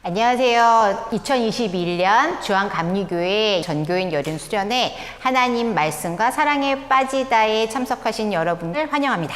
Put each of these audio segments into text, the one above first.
안녕하세요. 2021년 주한감리교회 전교인 여름 수련회 하나님 말씀과 사랑에 빠지다에 참석하신 여러분을 환영합니다.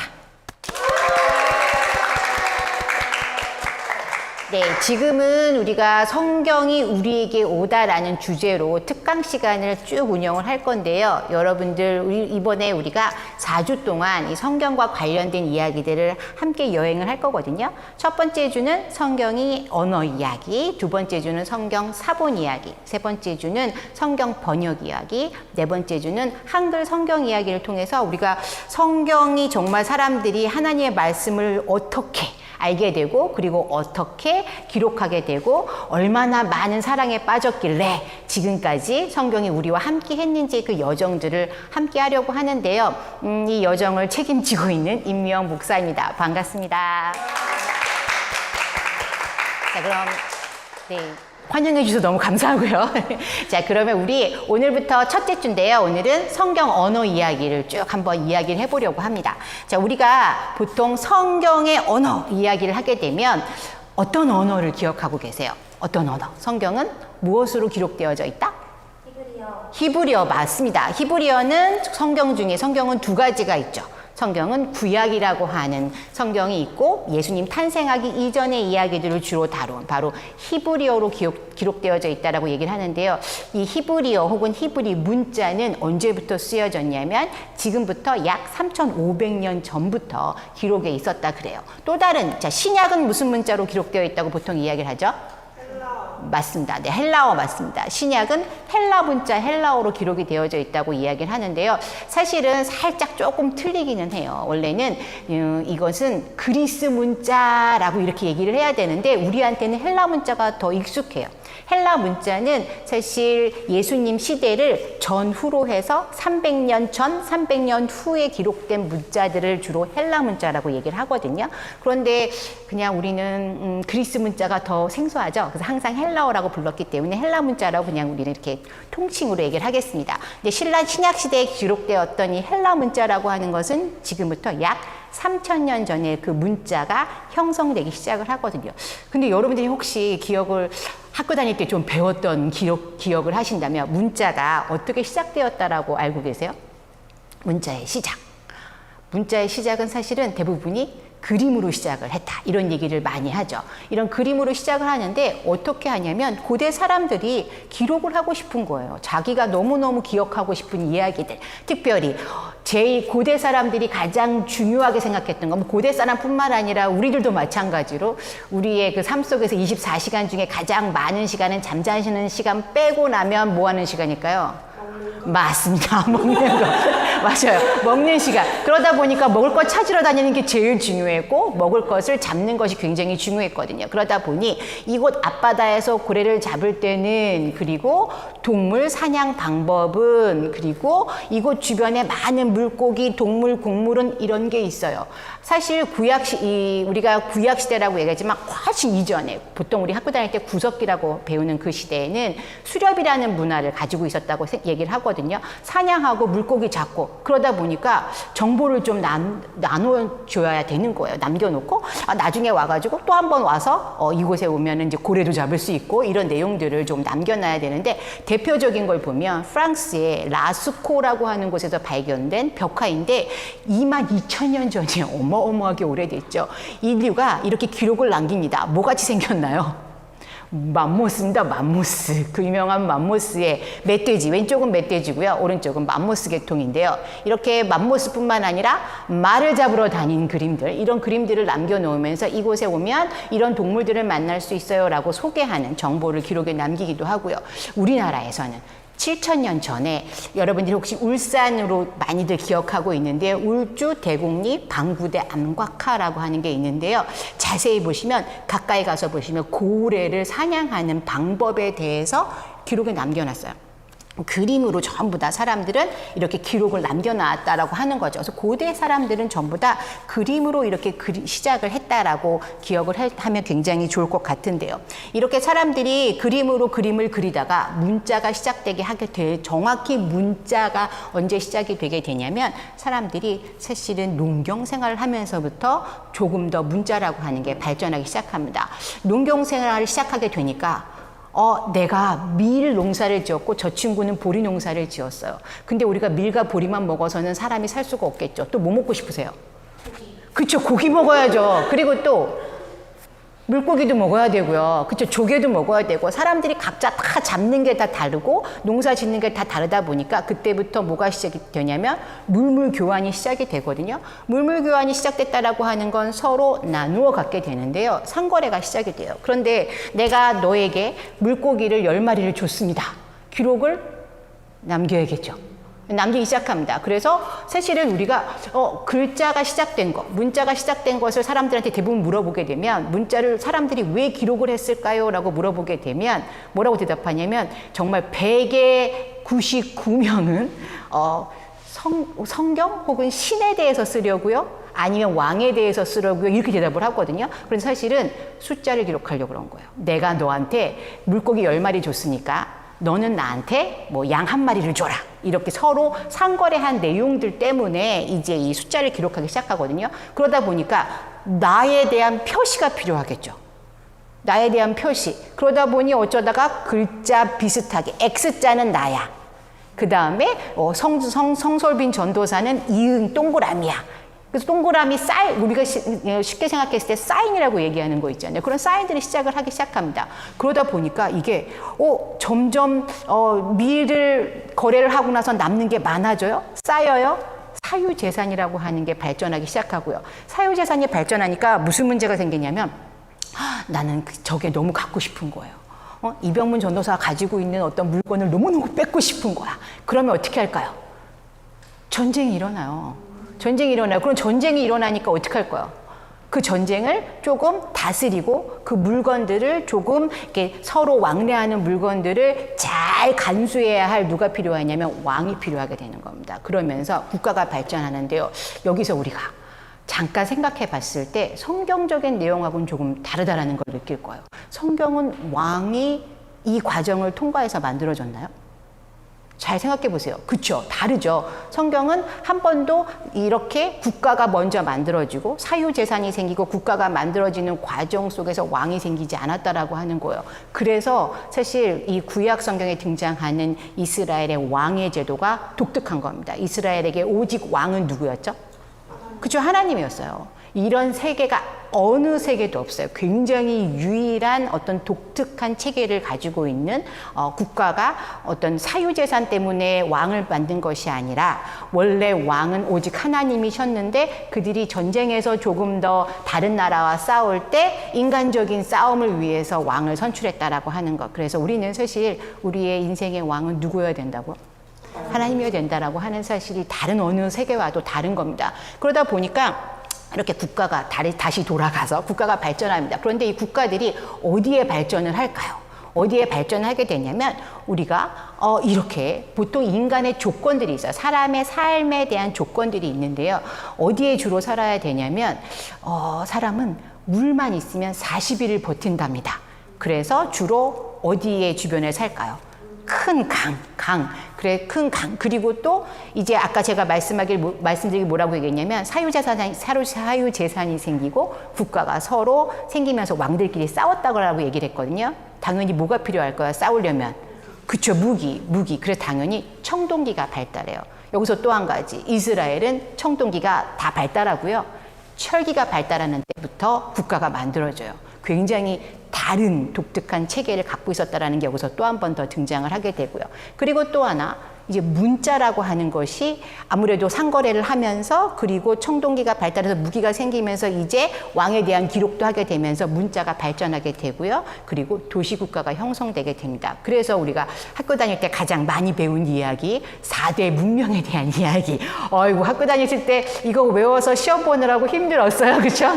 네, 지금은 우리가 성경이 우리에게 오다라는 주제로 특강 시간을 쭉 운영을 할 건데요. 여러분들 이번에 우리가 4주 동안 이 성경과 관련된 이야기들을 함께 여행을 할 거거든요. 첫 번째 주는 성경이 언어 이야기, 두 번째 주는 성경 사본 이야기, 세 번째 주는 성경 번역 이야기, 네 번째 주는 한글 성경 이야기를 통해서 우리가 성경이 정말 사람들이 하나님의 말씀을 어떻게 알게 되고 그리고 어떻게 기록하게 되고 얼마나 많은 사랑에 빠졌길래 지금까지 성경이 우리와 함께 했는지 그 여정들을 함께 하려고 하는데요. 이 여정을 책임지고 있는 임미영 목사입니다. 반갑습니다. 자, 그럼 네. 환영해 주셔서 너무 감사하고요. 자, 그러면 우리 오늘부터 첫째 주인데요. 오늘은 성경 언어 이야기를 쭉 한번 이야기를 해보려고 합니다. 자, 우리가 보통 성경의 언어 이야기를 하게 되면 어떤 언어를 기억하고 계세요? 어떤 언어? 성경은 무엇으로 기록되어져 있다? 히브리어 맞습니다. 히브리어는 성경은 두 가지가 있죠. 성경은 구약이라고 하는 성경이 있고 예수님 탄생하기 이전의 이야기들을 주로 다룬 바로 히브리어로 기록되어져 있다라고 얘기를 하는데요. 이 히브리어 혹은 히브리 문자는 언제부터 쓰여졌냐면 지금부터 약 3,500년 전부터 기록에 있었다 그래요. 또 다른 신약은 무슨 문자로 기록되어 있다고 보통 이야기를 하죠? 맞습니다. 네, 헬라어 맞습니다. 신약은 헬라 문자 헬라어로 기록이 되어져 있다고 이야기를 하는데요. 사실은 살짝 조금 틀리기는 해요. 원래는 이것은 그리스 문자라고 이렇게 얘기를 해야 되는데 우리한테는 헬라 문자가 더 익숙해요. 헬라 문자는 사실 예수님 시대를 전후로 해서 300년 전, 300년 후에 기록된 문자들을 주로 헬라 문자라고 얘기를 하거든요. 그런데 그냥 우리는 그리스 문자가 더 생소하죠. 그래서 항상 헬라어라고 불렀기 때문에 헬라 문자라고 그냥 우리는 이렇게 통칭으로 얘기를 하겠습니다. 근데 신약 시대에 기록되었던 이 헬라 문자라고 하는 것은 지금부터 약 3,000년 전에 그 문자가 형성되기 시작을 하거든요. 근데 여러분들이 혹시 학교 다닐 때 좀 배웠던 기억을 하신다면 문자가 어떻게 시작되었다라고 알고 계세요? 문자의 시작은 사실은 대부분이 그림으로 시작을 했다. 이런 얘기를 많이 하죠. 이런 그림으로 시작을 하는데 어떻게 하냐면 고대 사람들이 기록을 하고 싶은 거예요. 자기가 너무너무 기억하고 싶은 이야기들. 특별히 제일 고대 사람들이 가장 중요하게 생각했던 건 고대 사람뿐만 아니라 우리들도 마찬가지로 우리의 그 삶 속에서 24시간 중에 가장 많은 시간은 잠자는 시간 빼고 나면 뭐 하는 시간일까요? 맞습니다. 먹는 거. 맞아요. 먹는 시간. 그러다 보니까 먹을 것 찾으러 다니는 게 제일 중요했고 먹을 것을 잡는 것이 굉장히 중요했거든요. 그러다 보니 이곳 앞바다에서 고래를 잡을 때는 그리고 동물 사냥 방법은 그리고 이곳 주변에 많은 물고기, 동물, 곡물은 이런 게 있어요. 사실 우리가 구약 시대라고 얘기하지만 훨씬 이전에 보통 우리 학교 다닐 때 구석기라고 배우는 그 시대에는 수렵이라는 문화를 가지고 있었다고 얘기를 하거든요. 사냥하고 물고기 잡고 그러다 보니까 정보를 좀 나눠줘야 되는 거예요. 남겨놓고 나중에 와가지고 또 한 번 와서 이곳에 오면은 이제 고래도 잡을 수 있고 이런 내용들을 좀 남겨놔야 되는데 대표적인 걸 보면 프랑스의 라스코라고 하는 곳에서 발견된 벽화인데 22,000년 전이에요. 어마어마하게 오래됐죠. 인류가 이렇게 기록을 남깁니다. 뭐같이 생겼나요? 맘모스입니다. 맘모스. 그 유명한 맘모스의 멧돼지. 왼쪽은 멧돼지고요. 오른쪽은 맘모스 계통인데요. 이렇게 맘모스뿐만 아니라 말을 잡으러 다닌 그림들. 이런 그림들을 남겨놓으면서 이곳에 오면 이런 동물들을 만날 수 있어요. 라고 소개하는 정보를 기록에 남기기도 하고요. 우리나라에서는 7,000년 전에 여러분들이 혹시 울산으로 많이들 기억하고 있는데 울주 대곡리 방구대 암곽화라고 하는 게 있는데요. 자세히 보시면 가까이 가서 보시면 고래를 사냥하는 방법에 대해서 기록에 남겨놨어요. 그림으로 전부 다 사람들은 이렇게 기록을 남겨놨다라고 하는 거죠. 그래서 고대 사람들은 전부 다 그림으로 이렇게 시작을 했다라고 기억을 하면 굉장히 좋을 것 같은데요. 이렇게 사람들이 그림으로 그림을 그리다가 문자가 시작되게 하게 돼, 정확히 문자가 언제 시작이 되게 되냐면 사람들이 사실은 농경 생활을 하면서부터 조금 더 문자라고 하는 게 발전하기 시작합니다. 농경 생활을 시작하게 되니까 내가 밀 농사를 지었고 저 친구는 보리 농사를 지었어요. 근데 우리가 밀과 보리만 먹어서는 사람이 살 수가 없겠죠. 또 뭐 먹고 싶으세요? 고기. 그쵸, 고기 먹어야죠. 그리고 또 물고기도 먹어야 되고요. 그쵸, 조개도 먹어야 되고 사람들이 각자 다 잡는 게 다 다르고 농사 짓는 게 다 다르다 보니까 그때부터 뭐가 시작이 되냐면 물물 교환이 시작이 되거든요. 물물 교환이 시작됐다라고 하는 건 서로 나누어 갖게 되는데요. 상거래가 시작이 돼요. 그런데 내가 너에게 물고기를 10마리를 줬습니다. 기록을 남겨야겠죠. 남기기 시작합니다. 그래서 사실은 우리가 글자가 시작된 것, 문자가 시작된 것을 사람들한테 대부분 물어보게 되면 문자를 사람들이 왜 기록을 했을까요? 라고 물어보게 되면 뭐라고 대답하냐면 정말 100의 99명은 성경 혹은 신에 대해서 쓰려고요. 아니면 왕에 대해서 쓰려고요. 이렇게 대답을 하거든요. 그래서 사실은 숫자를 기록하려고 그런 거예요. 내가 너한테 물고기 10마리 줬으니까 너는 나한테 뭐 양 1마리를 줘라. 이렇게 서로 상거래한 내용들 때문에 이제 이 숫자를 기록하기 시작하거든요. 그러다 보니까 나에 대한 표시가 필요하겠죠. 나에 대한 표시. 그러다 보니 어쩌다가 글자 비슷하게 X자는 나야. 그 다음에 성솔빈 전도사는 이응 동그라미야. 그래서 동그라미 우리가 쉽게 생각했을 때 사인이라고 얘기하는 거 있잖아요. 그런 사인들이 시작을 하기 시작합니다. 그러다 보니까 이게 점점 밀을 거래를 하고 나서 남는 게 많아져요. 쌓여요. 사유재산이라고 하는 게 발전하기 시작하고요. 사유재산이 발전하니까 무슨 문제가 생기냐면 나는 저게 너무 갖고 싶은 거예요. 이병문 전도사가 가지고 있는 어떤 물건을 너무너무 뺏고 싶은 거야. 그러면 어떻게 할까요? 전쟁이 일어나요. 전쟁이 일어나요. 그럼 전쟁이 일어나니까 어떻게 할 거예요? 그 전쟁을 조금 다스리고 그 물건들을 조금 이렇게 서로 왕래하는 물건들을 잘 간수해야 할 누가 필요하냐면 왕이 필요하게 되는 겁니다. 그러면서 국가가 발전하는데요. 여기서 우리가 잠깐 생각해 봤을 때 성경적인 내용하고는 조금 다르다라는 걸 느낄 거예요. 성경은 왕이 이 과정을 통과해서 만들어졌나요? 잘 생각해 보세요. 그쵸? 다르죠. 성경은 한 번도 이렇게 국가가 먼저 만들어지고 사유재산이 생기고 국가가 만들어지는 과정 속에서 왕이 생기지 않았다라고 하는 거예요. 그래서 사실 이 구약 성경에 등장하는 이스라엘의 왕의 제도가 독특한 겁니다. 이스라엘에게 오직 왕은 누구였죠? 그죠? 하나님이었어요. 이런 세계가 어느 세계도 없어요. 굉장히 유일한 어떤 독특한 체계를 가지고 있는 국가가 어떤 사유재산 때문에 왕을 만든 것이 아니라 원래 왕은 오직 하나님이셨는데 그들이 전쟁에서 조금 더 다른 나라와 싸울 때 인간적인 싸움을 위해서 왕을 선출했다라고 하는 것. 그래서 우리는 사실 우리의 인생의 왕은 누구여야 된다고? 하나님이어야 된다라고 하는 사실이 다른 어느 세계와도 다른 겁니다. 그러다 보니까 이렇게 국가가 다시 돌아가서 국가가 발전합니다. 그런데 이 국가들이 어디에 발전을 할까요? 어디에 발전하게 되냐면 우리가 이렇게 보통 인간의 조건들이 있어요. 사람의 삶에 대한 조건들이 있는데요. 어디에 주로 살아야 되냐면 사람은 물만 있으면 40일을 버틴답니다. 그래서 주로 어디에 주변에 살까요? 큰 강. 그래, 큰 강. 그리고 또 이제 아까 제가 말씀드리기 뭐라고 얘기했냐면 사유재산이 생기고 국가가 서로 생기면서 왕들끼리 싸웠다고 얘기를 했거든요. 당연히 뭐가 필요할까요? 싸우려면. 그쵸, 무기. 그래서 당연히 청동기가 발달해요. 여기서 또 한 가지. 이스라엘은 청동기가 다 발달하고요. 철기가 발달하는 때부터 국가가 만들어져요. 굉장히 다른 독특한 체계를 갖고 있었다는 게 여기서 또 한 번 더 등장을 하게 되고요. 그리고 또 하나, 이제 문자라고 하는 것이 아무래도 상거래를 하면서 그리고 청동기가 발달해서 무기가 생기면서 이제 왕에 대한 기록도 하게 되면서 문자가 발전하게 되고요. 그리고 도시국가가 형성되게 됩니다. 그래서 우리가 학교 다닐 때 가장 많이 배운 이야기, 4대 문명에 대한 이야기. 어이구, 학교 다니실 때 이거 외워서 시험 보느라고 힘들었어요. 그렇죠?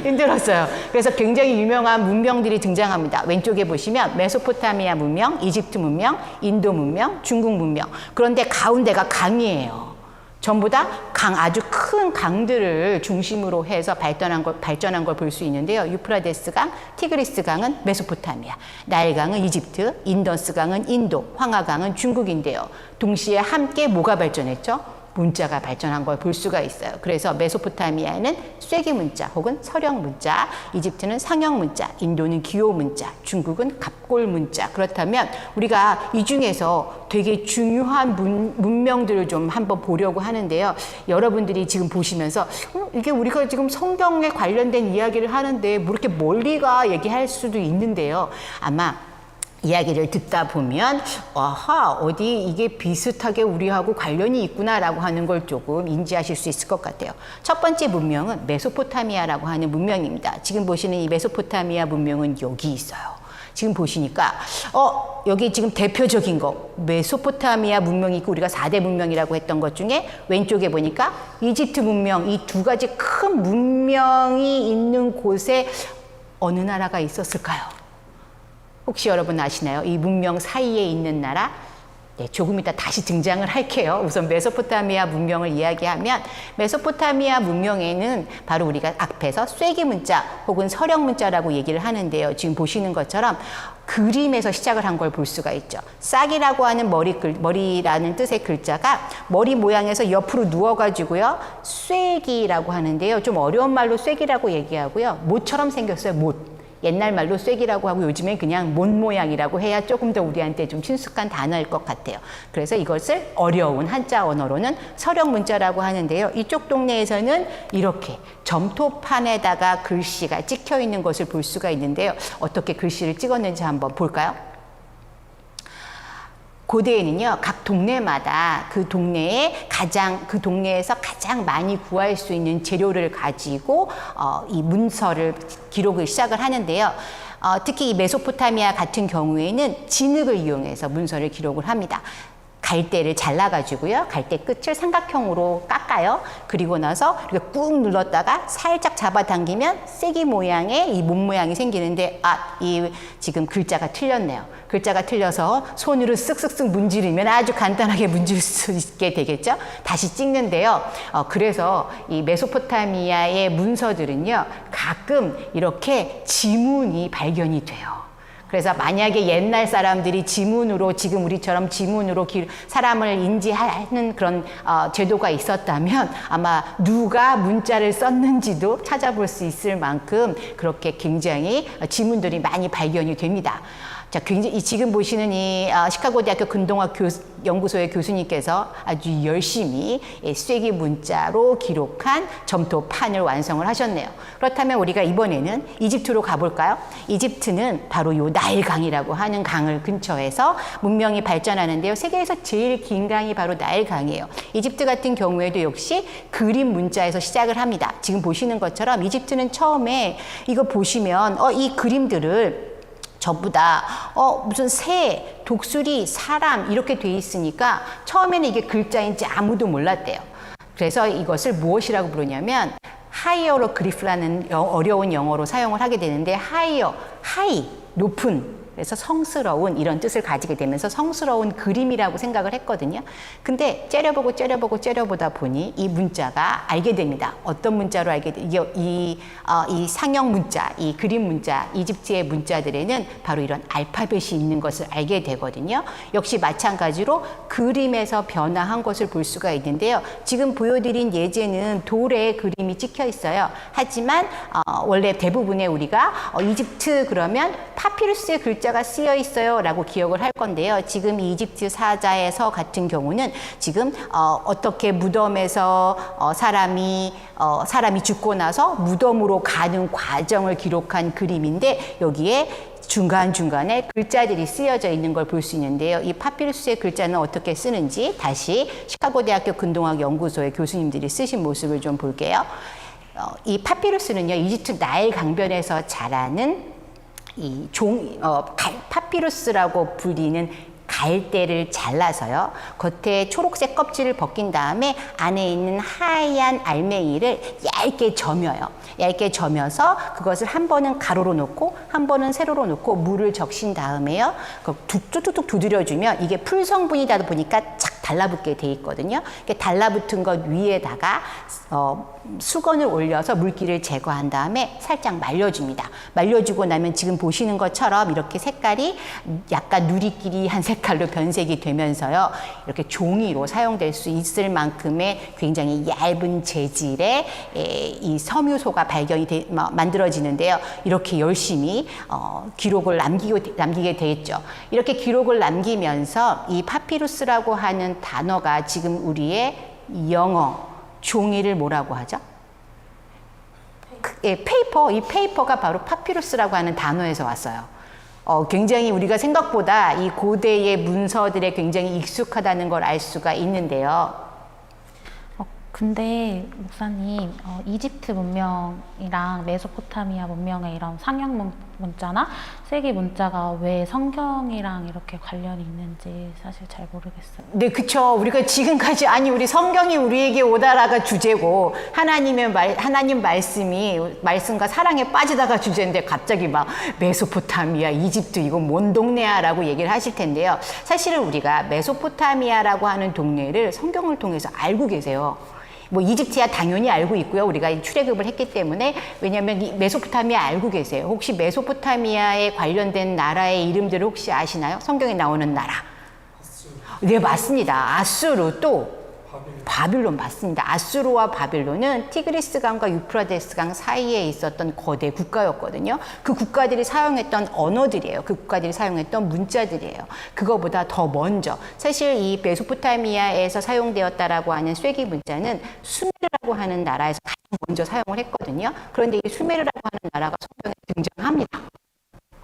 힘들었어요. 그래서 굉장히 유명한 문명들이 등장합니다. 왼쪽에 보시면 메소포타미아 문명, 이집트 문명, 인도 문명, 중국 문명. 그런데 가운데가 강이에요. 전부 다 아주 큰 강들을 중심으로 해서 발전한 걸 볼 수 있는데요. 유프라데스 강, 티그리스 강은 메소포타미아, 나일 강은 이집트, 인더스 강은 인도, 황하 강은 중국인데요. 동시에 함께 뭐가 발전했죠? 문자가 발전한 걸 볼 수가 있어요. 그래서 메소포타미아는 쐐기 문자 혹은 서령 문자, 이집트는 상형 문자, 인도는 기호 문자, 중국은 갑골 문자. 그렇다면 우리가 이 중에서 되게 중요한 문명들을 좀 한번 보려고 하는데요. 여러분들이 지금 보시면서 이게 우리가 지금 성경에 관련된 이야기를 하는데 뭐 이렇게 멀리가 얘기할 수도 있는데요. 아마 이야기를 듣다 보면 어디 이게 비슷하게 우리하고 관련이 있구나라고 하는 걸 조금 인지하실 수 있을 것 같아요. 첫 번째 문명은 메소포타미아라고 하는 문명입니다. 지금 보시는 이 메소포타미아 문명은 여기 있어요. 지금 보시니까 여기 지금 대표적인 거 메소포타미아 문명이 있고 우리가 4대 문명이라고 했던 것 중에 왼쪽에 보니까 이집트 문명, 이 두 가지 큰 문명이 있는 곳에 어느 나라가 있었을까요? 혹시 여러분 아시나요? 이 문명 사이에 있는 나라? 네, 조금 이따 다시 등장을 할게요. 우선 메소포타미아 문명을 이야기하면 메소포타미아 문명에는 바로 우리가 앞에서 쐐기 문자 혹은 서령 문자라고 얘기를 하는데요. 지금 보시는 것처럼 그림에서 시작을 한 걸 볼 수가 있죠. 싹이라고 하는 머리라는 뜻의 글자가 머리 모양에서 옆으로 누워가지고요. 쐐기라고 하는데요. 좀 어려운 말로 쐐기라고 얘기하고요. 못처럼 생겼어요. 못. 옛날 말로 쐐기라고 하고 요즘엔 그냥 못 모양이라고 해야 조금 더 우리한테 좀 친숙한 단어일 것 같아요. 그래서 이것을 어려운 한자 언어로는 서령 문자라고 하는데요. 이쪽 동네에서는 이렇게 점토판에다가 글씨가 찍혀 있는 것을 볼 수가 있는데요. 어떻게 글씨를 찍었는지 한번 볼까요? 고대에는요, 각 동네마다 그 동네에서 가장 많이 구할 수 있는 재료를 가지고 이 문서를 기록을 시작을 하는데요. 특히 이 메소포타미아 같은 경우에는 진흙을 이용해서 문서를 기록을 합니다. 갈대를 잘라가지고요. 갈대 끝을 삼각형으로 깎아요. 그리고 나서 이렇게 꾹 눌렀다가 살짝 잡아당기면 쐐기 모양의 이 몸 모양이 생기는데 이 지금 글자가 틀렸네요. 글자가 틀려서 손으로 쓱쓱쓱 문지르면 아주 간단하게 문질 수 있게 되겠죠. 다시 찍는데요. 그래서 이 메소포타미아의 문서들은요. 가끔 이렇게 지문이 발견이 돼요. 그래서 만약에 옛날 사람들이 지문으로 지금 우리처럼 지문으로 사람을 인지하는 그런 제도가 있었다면 아마 누가 문자를 썼는지도 찾아볼 수 있을 만큼 그렇게 굉장히 지문들이 많이 발견이 됩니다. 자, 굉장히 지금 보시는 이 시카고 대학교 근동학 연구소의 교수님께서 아주 열심히 쐐기 문자로 기록한 점토판을 완성을 하셨네요. 그렇다면 우리가 이번에는 이집트로 가볼까요? 이집트는 바로 요 나일강이라고 하는 강을 근처에서 문명이 발전하는데요. 세계에서 제일 긴 강이 바로 나일강이에요. 이집트 같은 경우에도 역시 그림 문자에서 시작을 합니다. 지금 보시는 것처럼 이집트는 처음에 이거 보시면 이 그림들을 전부 다 무슨 새, 독수리, 사람 이렇게 돼 있으니까 처음에는 이게 글자인지 아무도 몰랐대요. 그래서 이것을 무엇이라고 부르냐면 하이어로그리프라는 어려운 영어로 사용을 하게 되는데 하이, 높은, 그래서 성스러운 이런 뜻을 가지게 되면서 성스러운 그림이라고 생각을 했거든요. 근데 째려보다 보니 이 문자가 알게 됩니다. 어떤 문자로 알게 돼요? 이 상형 문자, 이 그림 문자, 이집트의 문자들에는 바로 이런 알파벳이 있는 것을 알게 되거든요. 역시 마찬가지로 그림에서 변화한 것을 볼 수가 있는데요. 지금 보여드린 예제는 돌에 그림이 찍혀 있어요. 하지만 원래 대부분의 우리가 이집트 그러면 파피루스의 글자가 쓰여 있어요 라고 기억을 할 건데요. 지금 이집트 사자에서 같은 경우는 지금 어떻게 무덤에서 사람이 죽고 나서 무덤으로 가는 과정을 기록한 그림인데 여기에 중간중간에 글자들이 쓰여져 있는 걸 볼 수 있는데요. 이 파피루스의 글자는 어떻게 쓰는지 다시 시카고 대학교 근동학 연구소의 교수님들이 쓰신 모습을 좀 볼게요. 이 파피루스는요, 이집트 나일 강변에서 자라는 이 파피루스라고 불리는 갈대를 잘라서요, 겉에 초록색 껍질을 벗긴 다음에 안에 있는 하얀 알맹이를 얇게 점여요. 얇게 점여서 그것을 한 번은 가로로 놓고 한 번은 세로로 놓고 물을 적신 다음에요, 툭툭툭 두드려주면 이게 풀 성분이다 보니까 착 달라붙게 돼 있거든요. 달라붙은 것 위에다가 수건을 올려서 물기를 제거한 다음에 살짝 말려줍니다. 말려주고 나면 지금 보시는 것처럼 이렇게 색깔이 약간 누리끼리한 색깔로 변색이 되면서요, 이렇게 종이로 사용될 수 있을 만큼의 굉장히 얇은 재질의 이 섬유소가 만들어지는데요. 이렇게 열심히 기록을 남기게 돼 있죠. 이렇게 기록을 남기면서 이 파피루스라고 하는 단어가 지금 우리의 영어 종이를 뭐라고 하죠? 페이퍼. 이 페이퍼가 바로 파피루스라고 하는 단어에서 왔어요. 굉장히 우리가 생각보다 이 고대의 문서들에 굉장히 익숙하다는 걸 알 수가 있는데요. 근데 목사님, 이집트 문명이랑 메소포타미아 문명의 이런 상형 문자나 세기 문자가 왜 성경이랑 이렇게 관련이 있는지 사실 잘 모르겠어요. 네, 그쵸. 우리가 지금까지, 우리 성경이 우리에게 오다라가 주제고, 하나님 말씀과 사랑에 빠지다가 주제인데, 갑자기 막 메소포타미아, 이집트, 이건 뭔 동네야? 라고 얘기를 하실 텐데요. 사실은 우리가 메소포타미아라고 하는 동네를 성경을 통해서 알고 계세요. 뭐 이집트야 당연히 알고 있고요. 우리가 출애굽을 했기 때문에. 왜냐하면 이 메소포타미아 알고 계세요. 혹시 메소포타미아에 관련된 나라의 이름들을 혹시 아시나요? 성경에 나오는 나라. 네, 맞습니다. 아수르, 또 바빌론 맞습니다. 아수르와 바빌론은 티그리스 강과 유프라데스 강 사이에 있었던 거대 국가였거든요. 그 국가들이 사용했던 언어들이에요. 그 국가들이 사용했던 문자들이에요. 그거보다 더 먼저 사실 이 메소포타미아에서 사용되었다라고 하는 쇠기 문자는 수메르라고 하는 나라에서 가장 먼저 사용을 했거든요. 그런데 이 수메르라고 하는 나라가 성경에 등장합니다.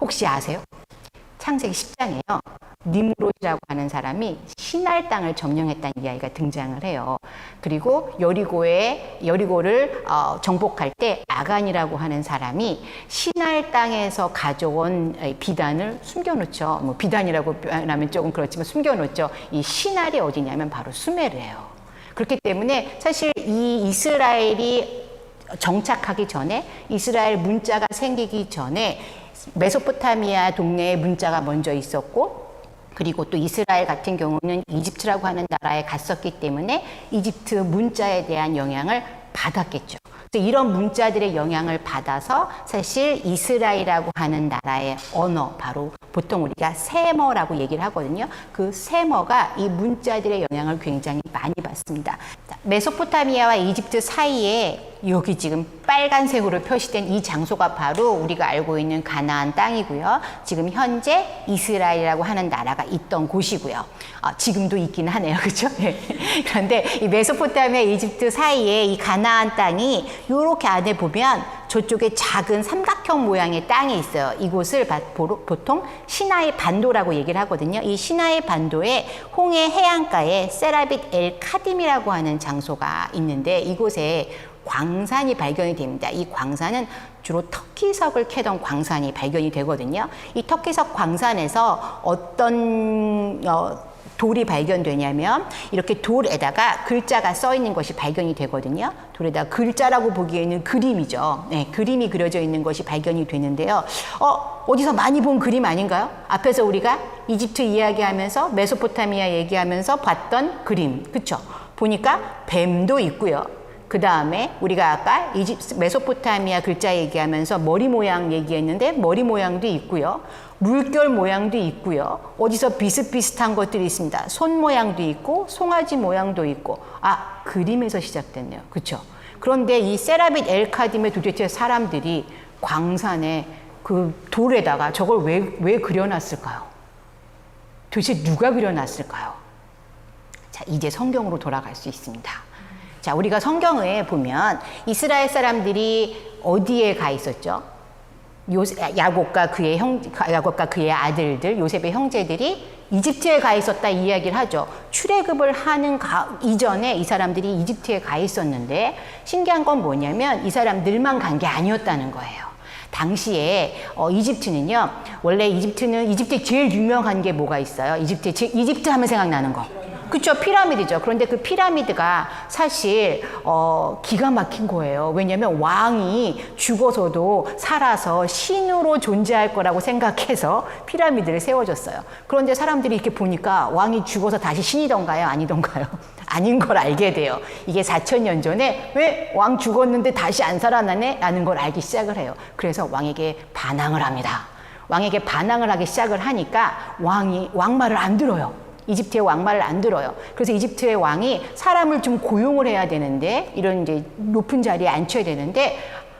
혹시 아세요? 창세기 10장에요. 니므롯이라고 하는 사람이 시날 땅을 점령했다는 이야기가 등장을 해요. 그리고 여리고를 정복할 때 아간이라고 하는 사람이 시날 땅에서 가져온 비단을 숨겨놓죠. 뭐 비단이라고 하면 조금 그렇지만 숨겨놓죠. 이 시날이 어디냐면 바로 수메르예요. 그렇기 때문에 사실 이 이스라엘이 정착하기 전에, 이스라엘 문자가 생기기 전에 메소포타미아 동네에 문자가 먼저 있었고, 그리고 또 이스라엘 같은 경우는 이집트라고 하는 나라에 갔었기 때문에 이집트 문자에 대한 영향을 받았겠죠. 그래서 이런 문자들의 영향을 받아서 사실 이스라엘이라고 하는 나라의 언어, 바로 보통 우리가 세머라고 얘기를 하거든요. 그 세머가 이 문자들의 영향을 굉장히 많이 받습니다. 메소포타미아와 이집트 사이에 여기 지금 빨간색으로 표시된 이 장소가 바로 우리가 알고 있는 가나안 땅이고요. 지금 현재 이스라엘이라고 하는 나라가 있던 곳이고요. 지금도 있긴 하네요. 그렇죠? 그런데 이 메소포타미아, 이집트 사이에 이 가나안 땅이 이렇게 안에 보면 저쪽에 작은 삼각형 모양의 땅이 있어요. 이곳을 보통 시나이 반도라고 얘기를 하거든요. 이 시나이 반도의 홍해 해안가에 세라빗 엘 카딤이라고 하는 장소가 있는데 이곳에 광산이 발견이 됩니다. 이 광산은 주로 터키석을 캐던 광산이 발견이 되거든요. 이 터키석 광산에서 어떤 돌이 발견되냐면 이렇게 돌에다가 글자가 써 있는 것이 발견이 되거든요. 돌에다가 글자라고 보기에는 그림이죠. 네, 그림이 그려져 있는 것이 발견이 되는데요. 어디서 많이 본 그림 아닌가요? 앞에서 우리가 이집트 이야기하면서 메소포타미아 얘기하면서 봤던 그림, 그쵸? 보니까 뱀도 있고요. 그 다음에 우리가 아까 메소포타미아 글자 얘기하면서 머리 모양 얘기했는데 머리 모양도 있고요. 물결 모양도 있고요. 어디서 비슷비슷한 것들이 있습니다. 손 모양도 있고 송아지 모양도 있고. 그림에서 시작됐네요. 그렇죠? 그런데 이 세라빗 엘 카딤에 도대체 사람들이 광산에 그 돌에다가 저걸 왜 그려놨을까요? 도대체 누가 그려놨을까요? 자, 이제 성경으로 돌아갈 수 있습니다. 자, 우리가 성경에 보면 이스라엘 사람들이 어디에 가 있었죠? 야곱과 그의 아들들, 요셉의 형제들이 이집트에 가 있었다 이야기를 하죠. 출애굽을 하는 이전에 이 사람들이 이집트에 가 있었는데 신기한 건 뭐냐면 이 사람들만 간 게 아니었다는 거예요. 당시에 이집트는요, 원래 이집트에 제일 유명한 게 뭐가 있어요? 이집트 하면 생각나는 거. 그쵸, 피라미드죠. 그런데 그 피라미드가 사실 기가 막힌 거예요. 왜냐하면 왕이 죽어서도 살아서 신으로 존재할 거라고 생각해서 피라미드를 세워줬어요. 그런데 사람들이 이렇게 보니까 왕이 죽어서 다시 신이던가요? 아니던가요? 아닌 걸 알게 돼요. 이게 4,000년 전에 왜 왕 죽었는데 다시 안 살아나네? 라는 걸 알기 시작을 해요. 그래서 왕에게 반항을 합니다. 왕에게 반항을 하기 시작을 하니까 왕 말을 안 들어요. 이집트의 왕 말을 안 들어요. 그래서 이집트의 왕이 사람을 좀 고용을 해야 되는데, 이런 이제 높은 자리에 앉혀야 되는데,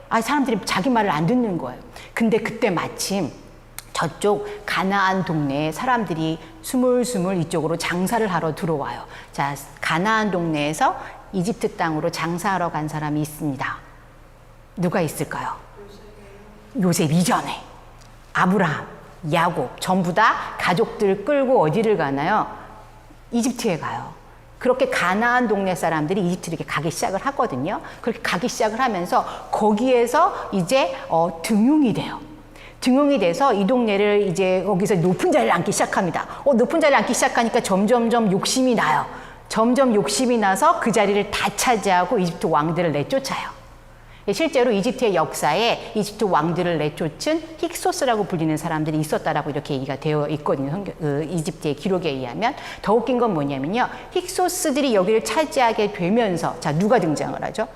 사람들이 자기 말을 안 듣는 거예요. 근데 그때 마침 저쪽 가나안 동네에 사람들이 스물스물 이쪽으로 장사를 하러 들어와요. 자, 가나안 동네에서 이집트 땅으로 장사하러 간 사람이 있습니다. 누가 있을까요? 요셉 이전에 아브라함, 야곱 전부 다 가족들 끌고 어디를 가나요? 이집트에 가요. 그렇게 가나안 동네 사람들이 이집트로 이렇게 가기 시작을 하거든요. 그렇게 가기 시작을 하면서 거기에서 이제 등용이 돼요. 등용이 돼서 이 동네를 이제 거기서 높은 자리를 앉기 시작합니다. 높은 자리를 앉기 시작하니까 점점점 욕심이 나요. 점점 욕심이 나서 그 자리를 다 차지하고 이집트 왕들을 내쫓아요. 실제로 이집트의 역사에 이집트 왕들을 내쫓은 힉소스라고 불리는 사람들이 있었다라고 이렇게 얘기가 되어 있거든요. 이집트의 기록에 의하면. 더 웃긴 건 뭐냐면요. 힉소스들이 여기를 차지하게 되면서, 자, 누가 등장을 하죠?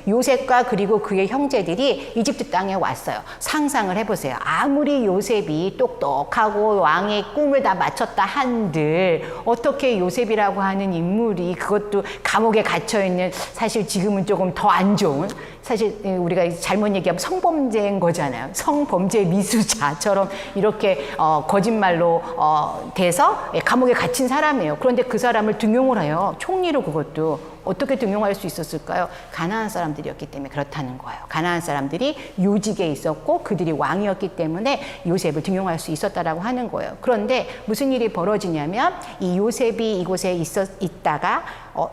요셉과 그리고 그의 형제들이 이집트 땅에 왔어요. 상상을 해보세요. 아무리 요셉이 똑똑하고 왕의 꿈을 다 맞췄다 한들 어떻게 요셉이라고 하는 인물이, 그것도 감옥에 갇혀있는, 사실 지금은 조금 더 안 좋은, 사실 우리가 잘못 얘기하면 성범죄인 거잖아요. 성범죄 미수자처럼 이렇게 거짓말로 돼서 감옥에 갇힌 사람이에요. 그런데 그 사람을 등용을 해요. 총리로. 그것도 어떻게 등용할 수 있었을까요? 가나안 사람들이었기 때문에 그렇다는 거예요. 가나안 사람들이 요직에 있었고 그들이 왕이었기 때문에 요셉을 등용할 수 있었다라고 하는 거예요. 그런데 무슨 일이 벌어지냐면 이 요셉이 이곳에 있다가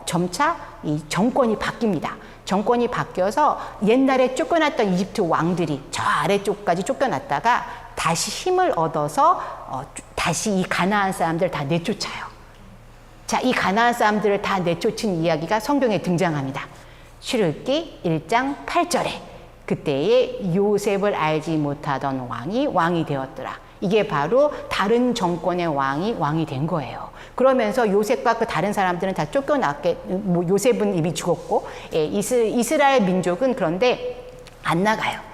점차 이 정권이 바뀝니다. 정권이 바뀌어서 옛날에 쫓겨났던 이집트 왕들이 저 아래쪽까지 쫓겨났다가 다시 힘을 얻어서 다시 이 가나안 사람들 다 내쫓아요. 자, 이 가나안 사람들을 다 내쫓은 이야기가 성경에 등장합니다. 출애굽기 1장 8절에 그때에 요셉을 알지 못하던 왕이 되었더라. 이게 바로 다른 정권의 왕이 된 거예요. 그러면서 요셉과 그 다른 사람들은 다 요셉은 이미 죽었고, 이스라엘 민족은 그런데 안 나가요.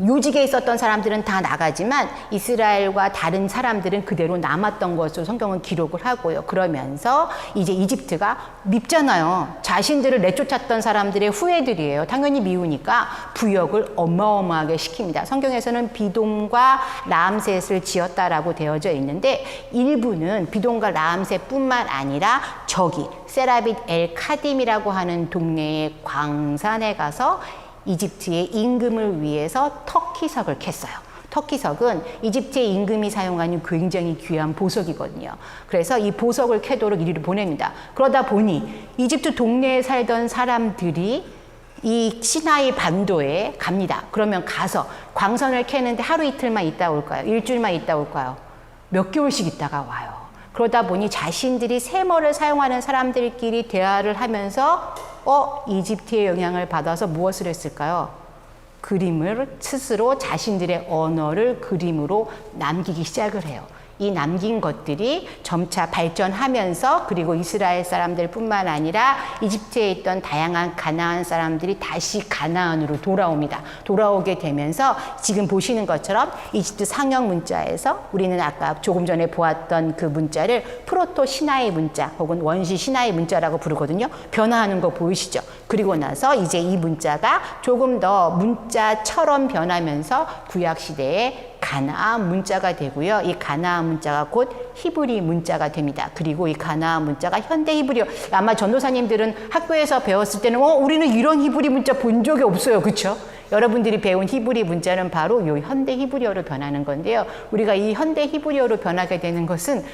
요직에 있었던 사람들은 다 나가지만 이스라엘과 다른 사람들은 그대로 남았던 것으로 성경은 기록을 하고요. 그러면서 이제 이집트가 밉잖아요. 자신들을 내쫓았던 사람들의 후예들이에요. 당연히 미우니까 부역을 어마어마하게 시킵니다. 성경에서는 비돔과 라암셋을 지었다라고 되어져 있는데, 일부는 비돔과 라암셋뿐만 아니라 저기 세라빗 엘 카딤이라고 하는 동네의 광산에 가서 이집트의 임금을 위해서 터키석을 캤어요. 터키석은 이집트의 임금이 사용하는 굉장히 귀한 보석이거든요. 그래서 이 보석을 캐도록 이리를 보냅니다. 그러다 보니 이집트 동네에 살던 사람들이 이 시나이 반도에 갑니다. 그러면 가서 광선을 캐는데 하루 이틀만 있다 올까요? 일주일만 있다 올까요? 몇 개월씩 있다가 와요. 그러다 보니 자신들이 세머를 사용하는 사람들끼리 대화를 하면서 이집트의 영향을 받아서 무엇을 했을까요? 그림을 스스로 자신들의 언어를 그림으로 남기기 시작을 해요. 이 남긴 것들이 점차 발전하면서 그리고 이스라엘 사람들뿐만 아니라 이집트에 있던 다양한 가나안 사람들이 다시 가나안으로 돌아옵니다. 돌아오게 되면서 지금 보시는 것처럼 이집트 상형 문자에서 우리는 아까 조금 전에 보았던 그 문자를 프로토 시나이 문자 혹은 원시 시나이 문자라고 부르거든요. 변화하는 거 보이시죠? 그리고 나서 이제 이 문자가 조금 더 문자처럼 변하면서 구약 시대에 가나안 문자가 되고요. 이 가나안 문자가 곧 히브리 문자가 됩니다. 그리고 이 가나안 문자가 현대 히브리어. 아마 전도사님들은 학교에서 배웠을 때는 우리는 이런 히브리 문자 본 적이 없어요. 그렇죠? 여러분들이 배운 히브리 문자는 바로 이 현대 히브리어로 변하는 건데요. 우리가 이 현대 히브리어로 변하게 되는 것은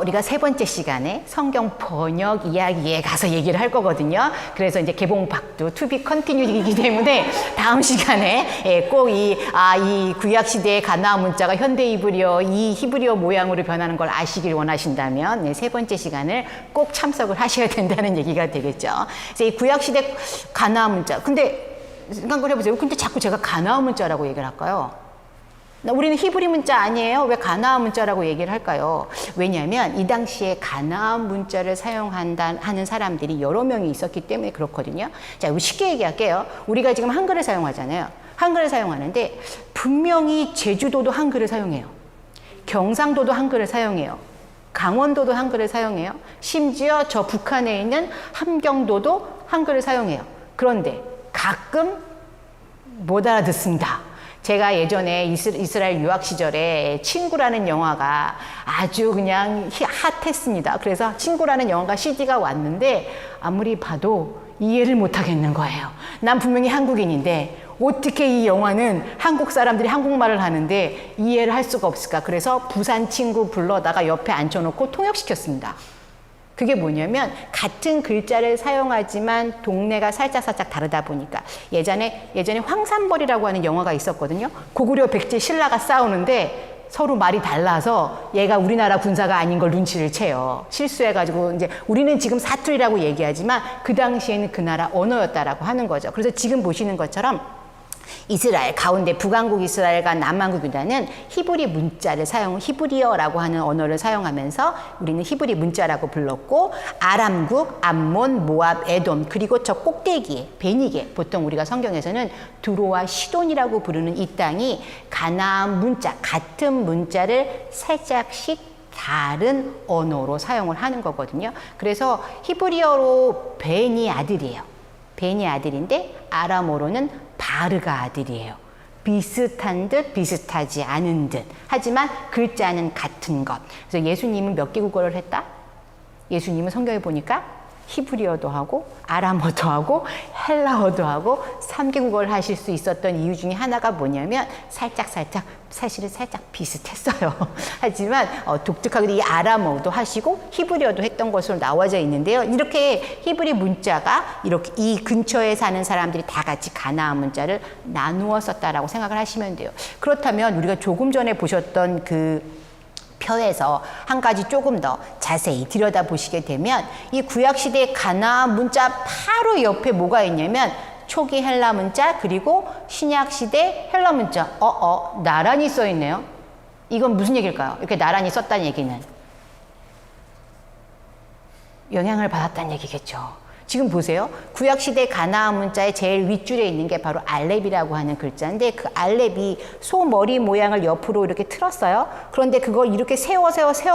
우리가 세 번째 시간에 성경 번역 이야기에 가서 얘기를 할 거거든요. 그래서 이제 개봉박두 to be continued이기 때문에 다음 시간에 꼭 이 구약 시대의 가나안 문자가 현대 히브리어 이 히브리어 모양으로 변하는 걸 아시길 원하신다면 세 번째 시간을 꼭 참석을 하셔야 된다는 얘기가 되겠죠. 그래서 이 구약 시대 가나안 문자. 근데 생각을 해보세요. 근데 자꾸 제가 가나안 문자라고 얘기를 할까요? 우리는 히브리 문자 아니에요? 왜 가나안 문자라고 얘기를 할까요? 왜냐하면 이 당시에 가나안 문자를 사용하는 사람들이 여러 명이 있었기 때문에 그렇거든요. 자, 쉽게 얘기할게요. 우리가 지금 한글을 사용하잖아요. 한글을 사용하는데 분명히 제주도도 한글을 사용해요. 경상도도 한글을 사용해요. 강원도도 한글을 사용해요. 심지어 저 북한에 있는 함경도도 한글을 사용해요. 그런데 가끔 못 알아듣습니다. 제가 예전에 이스라엘 유학 시절에 친구라는 영화가 아주 그냥 핫했습니다. 그래서 친구라는 영화가 CD가 왔는데 아무리 봐도 이해를 못 하겠는 거예요. 난 분명히 한국인인데 어떻게 이 영화는 한국 사람들이 한국말을 하는데 이해를 할 수가 없을까. 그래서 부산 친구 불러다가 옆에 앉혀놓고 통역시켰습니다. 그게 뭐냐면 같은 글자를 사용하지만 동네가 살짝 다르다 보니까 예전에 황산벌이라고 하는 영화가 있었거든요. 고구려 백제 신라가 싸우는데 서로 말이 달라서 얘가 우리나라 군사가 아닌 걸 눈치를 채요. 실수해가지고 이제 우리는 지금 사투리라고 얘기하지만 그 당시에는 그 나라 언어였다라고 하는 거죠. 그래서 지금 보시는 것처럼 이스라엘 가운데 북왕국 이스라엘과 남왕국 유다는 히브리 문자를 히브리어라고 하는 언어를 사용하면서 우리는 히브리 문자라고 불렀고 아람국, 암몬, 모압, 에돔 그리고 저 꼭대기에 베니게 보통 우리가 성경에서는 두로와 시돈이라고 부르는 이 땅이 가나안 문자 같은 문자를 살짝씩 다른 언어로 사용을 하는 거거든요. 그래서 히브리어로 베니 아들이에요. 베니 아들인데 아람어로는 바르가 아들이에요. 비슷한 듯 비슷하지 않은 듯. 하지만 글자는 같은 것. 그래서 예수님은 몇 개 국어를 했다? 예수님은 성경에 보니까 히브리어도 하고 아람어도 하고 헬라어도 하고 3개 국어를 하실 수 있었던 이유 중에 하나가 뭐냐면 사실은 살짝 비슷했어요. 하지만 독특하게도 이 아람어도 하시고 히브리어도 했던 것으로 나와져 있는데요. 이렇게 히브리 문자가 이렇게 이 근처에 사는 사람들이 다 같이 가나안 문자를 나누어 썼다라고 생각을 하시면 돼요. 그렇다면 우리가 조금 전에 보셨던 그 표에서 한 가지 조금 더 자세히 들여다보시게 되면 이 구약시대의 가나안 문자 바로 옆에 뭐가 있냐면 초기 헬라 문자 그리고 신약시대 헬라 문자 나란히 써 있네요. 이건 무슨 얘기일까요? 이렇게 나란히 썼다는 얘기는 영향을 받았다는 얘기겠죠. 지금 보세요. 구약시대 가나안 문자의 제일 윗줄에 있는 게 바로 알렙이라고 하는 글자인데 그 알렙이 소 머리 모양을 옆으로 이렇게 틀었어요. 그런데 그걸 이렇게 세워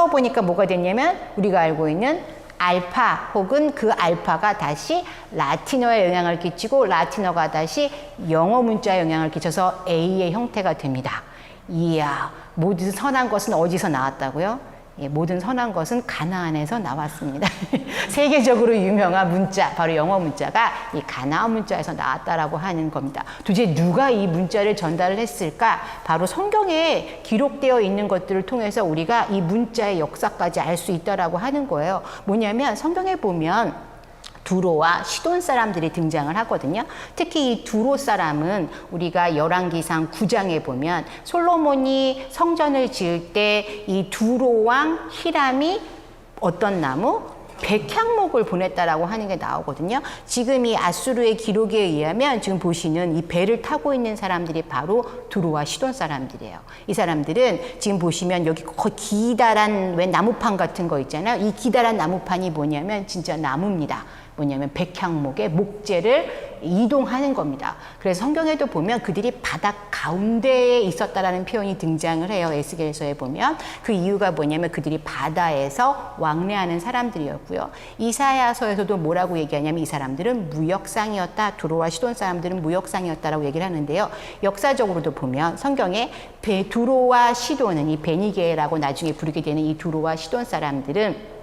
보니까 뭐가 됐냐면 우리가 알고 있는 알파 혹은 그 알파가 다시 라틴어에 영향을 끼치고 라틴어가 다시 영어 문자에 영향을 끼쳐서 A의 형태가 됩니다. 이야, 모든 선한 것은 어디서 나왔다고요? 모든 선한 것은 가나안에서 나왔습니다. 세계적으로 유명한 문자, 바로 영어 문자가 이 가나안 문자에서 나왔다라고 하는 겁니다. 도대체 누가 이 문자를 전달을 했을까? 바로 성경에 기록되어 있는 것들을 통해서 우리가 이 문자의 역사까지 알 수 있다라고 하는 거예요. 뭐냐면 성경에 보면 두로와 시돈 사람들이 등장을 하거든요. 특히 이 두로 사람은 우리가 열왕기상 9장에 보면 솔로몬이 성전을 지을 때 이 두로 왕 히람이 어떤 나무? 백향목을 보냈다라고 하는 게 나오거든요. 지금 이 아수르의 기록에 의하면 지금 보시는 이 배를 타고 있는 사람들이 바로 두로와 시돈 사람들이에요. 이 사람들은 지금 보시면 여기 거의 기다란 왜 나무판 같은 거 있잖아요. 이 기다란 나무판이 뭐냐면 진짜 나무입니다. 뭐냐면 백향목의 목재를 이동하는 겁니다. 그래서 성경에도 보면 그들이 바다 가운데에 있었다라는 표현이 등장을 해요. 에스겔서에 보면 그 이유가 뭐냐면 그들이 바다에서 왕래하는 사람들이었고요. 이사야서에서도 뭐라고 얘기하냐면 이 사람들은 무역상이었다. 두로와 시돈 사람들은 무역상이었다라고 얘기를 하는데요. 역사적으로도 보면 성경에 두로와 시돈은 이 베니게라고 나중에 부르게 되는 이 두로와 시돈 사람들은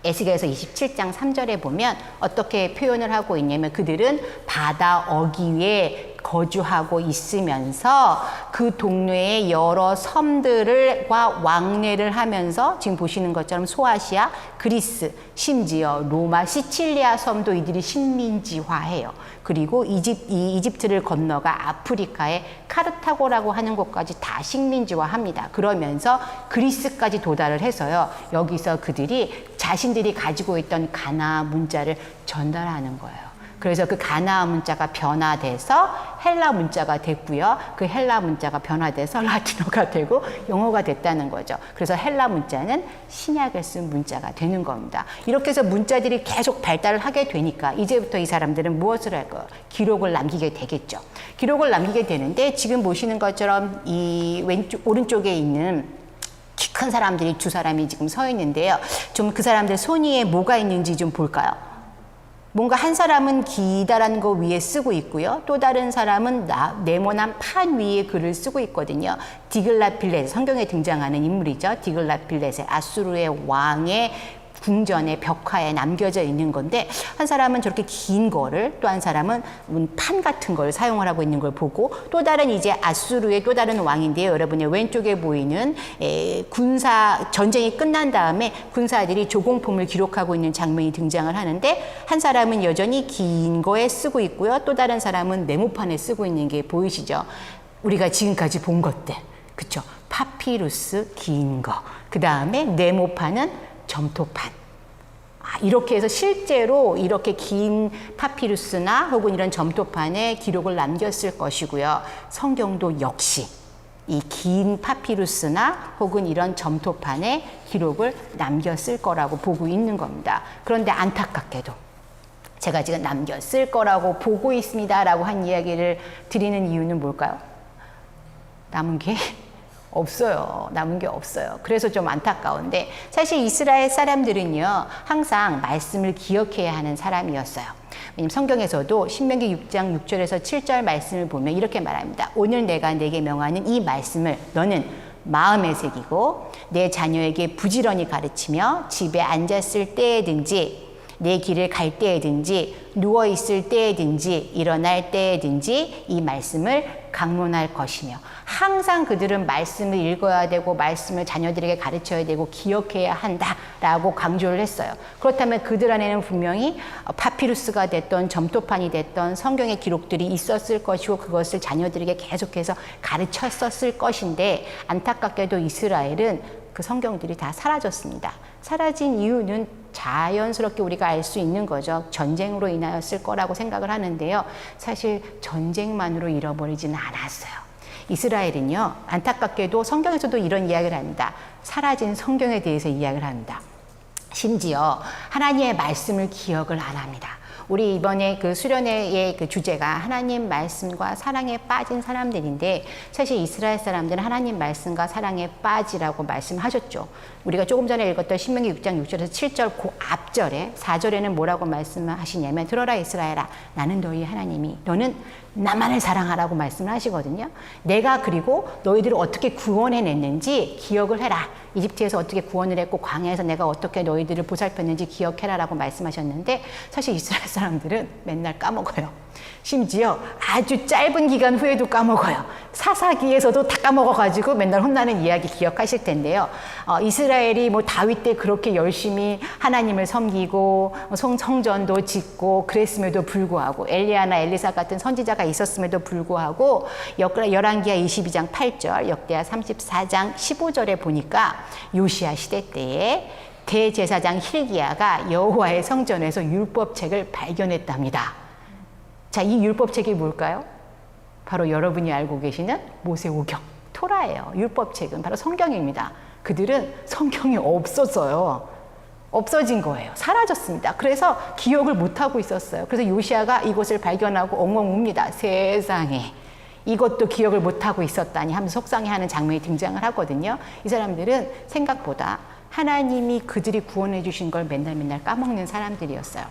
에스겔서 27장 3절에 보면 어떻게 표현을 하고 있냐면 그들은 바다 어귀에 거주하고 있으면서 그 동네의 여러 섬들과 왕래를 하면서 지금 보시는 것처럼 소아시아, 그리스, 심지어 로마, 시칠리아 섬도 이들이 식민지화해요. 그리고 이집트를 건너가 아프리카의 카르타고라고 하는 곳까지 다 식민지화합니다. 그러면서 그리스까지 도달을 해서요. 여기서 그들이 자신들이 가지고 있던 가나아 문자를 전달하는 거예요. 그래서 그 가나아 문자가 변화돼서 헬라 문자가 됐고요. 그 헬라 문자가 변화돼서 라틴어가 되고 영어가 됐다는 거죠. 그래서 헬라 문자는 신약을 쓴 문자가 되는 겁니다. 이렇게 해서 문자들이 계속 발달을 하게 되니까 이제부터 이 사람들은 무엇을 할 거예요? 기록을 남기게 되겠죠. 기록을 남기게 되는데 지금 보시는 것처럼 이 오른쪽에 있는 키 큰 사람들이 두 사람이 지금 서 있는데요. 좀 그 사람들 손 위에 뭐가 있는지 좀 볼까요? 뭔가 한 사람은 기다란 거 위에 쓰고 있고요. 또 다른 사람은 네모난 판 위에 글을 쓰고 있거든요. 디글라필레셋, 성경에 등장하는 인물이죠. 디글라필레셋, 아수르의 왕의 궁전의 벽화에 남겨져 있는 건데 한 사람은 저렇게 긴 거를 또 한 사람은 판 같은 걸 사용을 하고 있는 걸 보고 또 다른 이제 아수르의 또 다른 왕인데요. 여러분의 왼쪽에 보이는 군사 전쟁이 끝난 다음에 군사들이 조공품을 기록하고 있는 장면이 등장을 하는데 한 사람은 여전히 긴 거에 쓰고 있고요. 또 다른 사람은 네모판에 쓰고 있는 게 보이시죠? 우리가 지금까지 본 것들. 그쵸? 파피루스 긴 거. 그 다음에 네모판은 점토판. 이렇게 해서 실제로 이렇게 긴 파피루스나 혹은 이런 점토판에 기록을 남겼을 것이고요. 성경도 역시 이 긴 파피루스나 혹은 이런 점토판에 기록을 남겼을 거라고 보고 있는 겁니다. 그런데 안타깝게도 제가 지금 남겼을 거라고 보고 있습니다라고 한 이야기를 드리는 이유는 뭘까요? 남은 게 없어요. 남은 게 없어요. 그래서 좀 안타까운데 사실 이스라엘 사람들은요 항상 말씀을 기억해야 하는 사람이었어요. 왜냐면 성경에서도 신명기 6장 6절에서 7절 말씀을 보면 이렇게 말합니다. 오늘 내가 내게 명하는 이 말씀을 너는 마음에 새기고 내 자녀에게 부지런히 가르치며 집에 앉았을 때에든지 내 길을 갈 때에든지 누워있을 때에든지 일어날 때에든지 이 말씀을 강론할 것이며 항상 그들은 말씀을 읽어야 되고 말씀을 자녀들에게 가르쳐야 되고 기억해야 한다라고 강조를 했어요. 그렇다면 그들 안에는 분명히 파피루스가 됐던 점토판이 됐던 성경의 기록들이 있었을 것이고 그것을 자녀들에게 계속해서 가르쳤었을 것인데 안타깝게도 이스라엘은 그 성경들이 다 사라졌습니다. 사라진 이유는 자연스럽게 우리가 알 수 있는 거죠. 전쟁으로 인하였을 거라고 생각을 하는데요. 사실 전쟁만으로 잃어버리지는 않았어요. 이스라엘은요, 안타깝게도 성경에서도 이런 이야기를 합니다. 사라진 성경에 대해서 이야기를 합니다. 심지어 하나님의 말씀을 기억을 안 합니다. 우리 이번에 그 수련회의 그 주제가 하나님 말씀과 사랑에 빠진 사람들인데 사실 이스라엘 사람들은 하나님 말씀과 사랑에 빠지라고 말씀하셨죠. 우리가 조금 전에 읽었던 신명기 6장 6절에서 7절 그 앞절에 4절에는 뭐라고 말씀하시냐면 들어라 이스라엘아 나는 너희 하나님이 너는 나만을 사랑하라고 말씀을 하시거든요. 내가 그리고 너희들을 어떻게 구원해냈는지 기억을 해라. 이집트에서 어떻게 구원을 했고 광야에서 내가 어떻게 너희들을 보살폈는지 기억해라라고 말씀하셨는데 사실 이스라엘 사람들은 맨날 까먹어요. 심지어 아주 짧은 기간 후에도 까먹어요. 사사기에서도 다 까먹어가지고 맨날 혼나는 이야기 기억하실 텐데요. 이스라엘이 뭐 다윗 때 그렇게 열심히 하나님을 섬기고 성전도 짓고 그랬음에도 불구하고 엘리야나 엘리사 같은 선지자가 있었음에도 불구하고 열왕기하 22장 8절 역대하 34장 15절에 보니까 요시야 시대 때에 대제사장 hil기야가 여호와의 성전에서 율법책을 발견했답니다. 자, 이 율법책이 뭘까요? 바로 여러분이 알고 계시는 모세오경, 토라예요. 율법책은 바로 성경입니다. 그들은 성경이 없었어요. 없어진 거예요. 사라졌습니다. 그래서 기억을 못하고 있었어요. 그래서 요시아가 이것을 발견하고 엉엉 웁니다. 세상에 이것도 기억을 못하고 있었다니 하면서 속상해하는 장면이 등장을 하거든요. 이 사람들은 생각보다 하나님이 그들이 구원해 주신 걸 맨날 까먹는 사람들이었어요.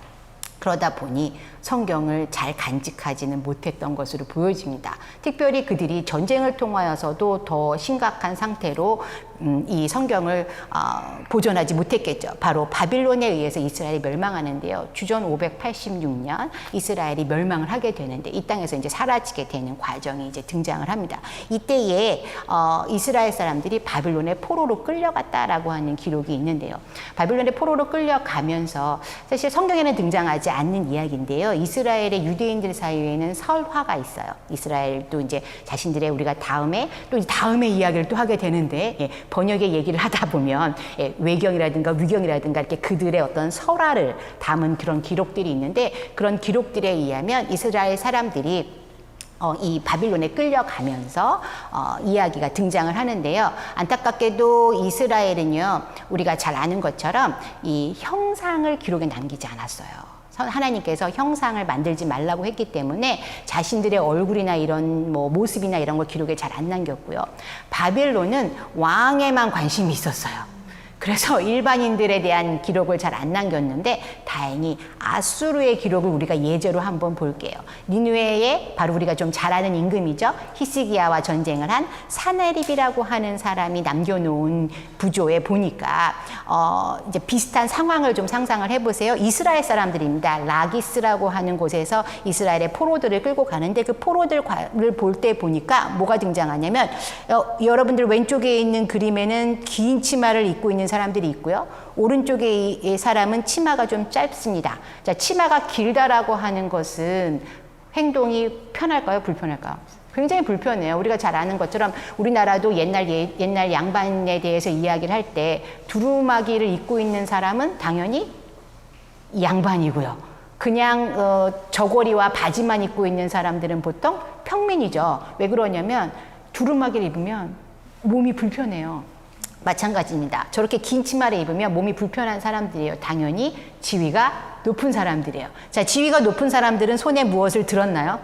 그러다 보니 성경을 잘 간직하지는 못했던 것으로 보여집니다. 특별히 그들이 전쟁을 통하여서도 더 심각한 상태로 이 성경을 보존하지 못했겠죠. 바로 바빌론에 의해서 이스라엘이 멸망하는데요. 주전 586년 이스라엘이 멸망을 하게 되는데 이 땅에서 이제 사라지게 되는 과정이 이제 등장을 합니다. 이때에 이스라엘 사람들이 바빌론의 포로로 끌려갔다라고 하는 기록이 있는데요. 바빌론의 포로로 끌려가면서 사실 성경에는 등장하지 않는 이야기인데요. 이스라엘의 유대인들 사이에는 설화가 있어요. 이스라엘도 이제 자신들의 우리가 다음에 이야기를 또 하게 되는데 번역의 얘기를 하다 보면 외경이라든가 위경이라든가 이렇게 그들의 어떤 설화를 담은 그런 기록들이 있는데 그런 기록들에 의하면 이스라엘 사람들이 이 바빌론에 끌려가면서 이야기가 등장을 하는데요. 안타깝게도 이스라엘은요, 우리가 잘 아는 것처럼 이 형상을 기록에 남기지 않았어요. 하나님께서 형상을 만들지 말라고 했기 때문에 자신들의 얼굴이나 이런 모습이나 이런 걸 기록에 잘 안 남겼고요. 바빌론은 왕에만 관심이 있었어요. 그래서 일반인들에 대한 기록을 잘 안 남겼는데 다행히 아수르의 기록을 우리가 예제로 한번 볼게요. 니느웨에 바로 우리가 좀 잘 아는 임금이죠. 히스기야와 전쟁을 한 사네립이라고 하는 사람이 남겨놓은 부조에 보니까 이제 비슷한 상황을 좀 상상을 해보세요. 이스라엘 사람들입니다. 라기스라고 하는 곳에서 이스라엘의 포로들을 끌고 가는데 그 포로들을 볼 때 보니까 뭐가 등장하냐면 여러분들 왼쪽에 있는 그림에는 긴 치마를 입고 있는 사람들이 있고요. 오른쪽의 사람은 치마가 좀 짧습니다. 자, 치마가 길다라고 하는 것은 행동이 편할까요? 불편할까요? 굉장히 불편해요. 우리가 잘 아는 것처럼 우리나라도 옛날 양반에 대해서 이야기를 할 때 두루마기를 입고 있는 사람은 당연히 양반이고요. 그냥 저고리와 바지만 입고 있는 사람들은 보통 평민이죠. 왜 그러냐면 두루마기를 입으면 몸이 불편해요. 마찬가지입니다. 저렇게 긴 치마를 입으면 몸이 불편한 사람들이에요. 당연히 지위가 높은 사람들이에요. 자, 지위가 높은 사람들은 손에 무엇을 들었나요?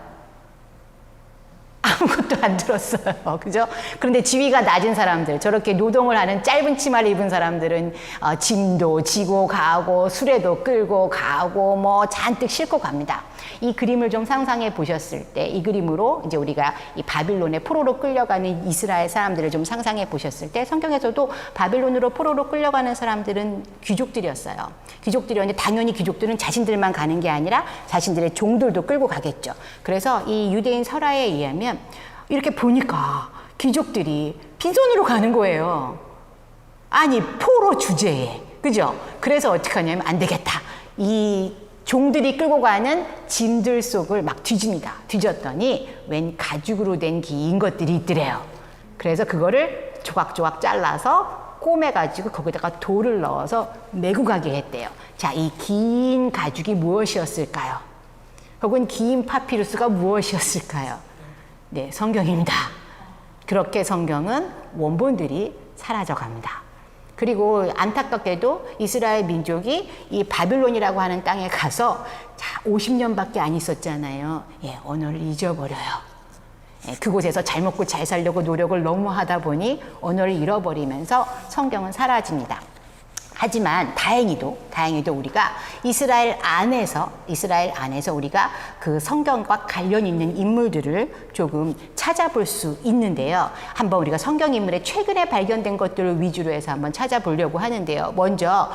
아무것도 안 들었어요. 그죠? 그런데 지위가 낮은 사람들, 저렇게 노동을 하는 짧은 치마를 입은 사람들은 짐도 지고 가고 수레도 끌고 가고 잔뜩 싣고 갑니다. 이 그림을 좀 상상해 보셨을 때, 이 그림으로 이제 우리가 이 바빌론의 포로로 끌려가는 이스라엘 사람들을 좀 상상해 보셨을 때, 성경에서도 바빌론으로 포로로 끌려가는 사람들은 귀족들이었어요. 귀족들이었는데 당연히 귀족들은 자신들만 가는 게 아니라 자신들의 종들도 끌고 가겠죠. 그래서 이 유대인 설화에 의하면 이렇게 보니까 귀족들이 빈손으로 가는 거예요. 아니, 포로 주제에. 그죠? 그래서 어떻게 하냐면 안 되겠다. 이 종들이 끌고 가는 짐들 속을 막 뒤집니다. 뒤졌더니 웬 가죽으로 된 긴 것들이 있더래요. 그래서 그거를 조각조각 잘라서 꼬매가지고 거기다가 돌을 넣어서 메고 가게 했대요. 자, 이 긴 가죽이 무엇이었을까요? 혹은 긴 파피루스가 무엇이었을까요? 네, 성경입니다. 그렇게 성경은 원본들이 사라져갑니다. 그리고 안타깝게도 이스라엘 민족이 이 바빌론이라고 하는 땅에 가서 50년밖에 안 있었잖아요. 언어를 잊어버려요. 그곳에서 잘 먹고 잘 살려고 노력을 너무 하다 보니 언어를 잃어버리면서 성경은 사라집니다. 하지만 다행히도 우리가 이스라엘 안에서 우리가 그 성경과 관련 있는 인물들을 조금 찾아볼 수 있는데요. 한번 우리가 성경 인물의 최근에 발견된 것들을 위주로 해서 한번 찾아보려고 하는데요. 먼저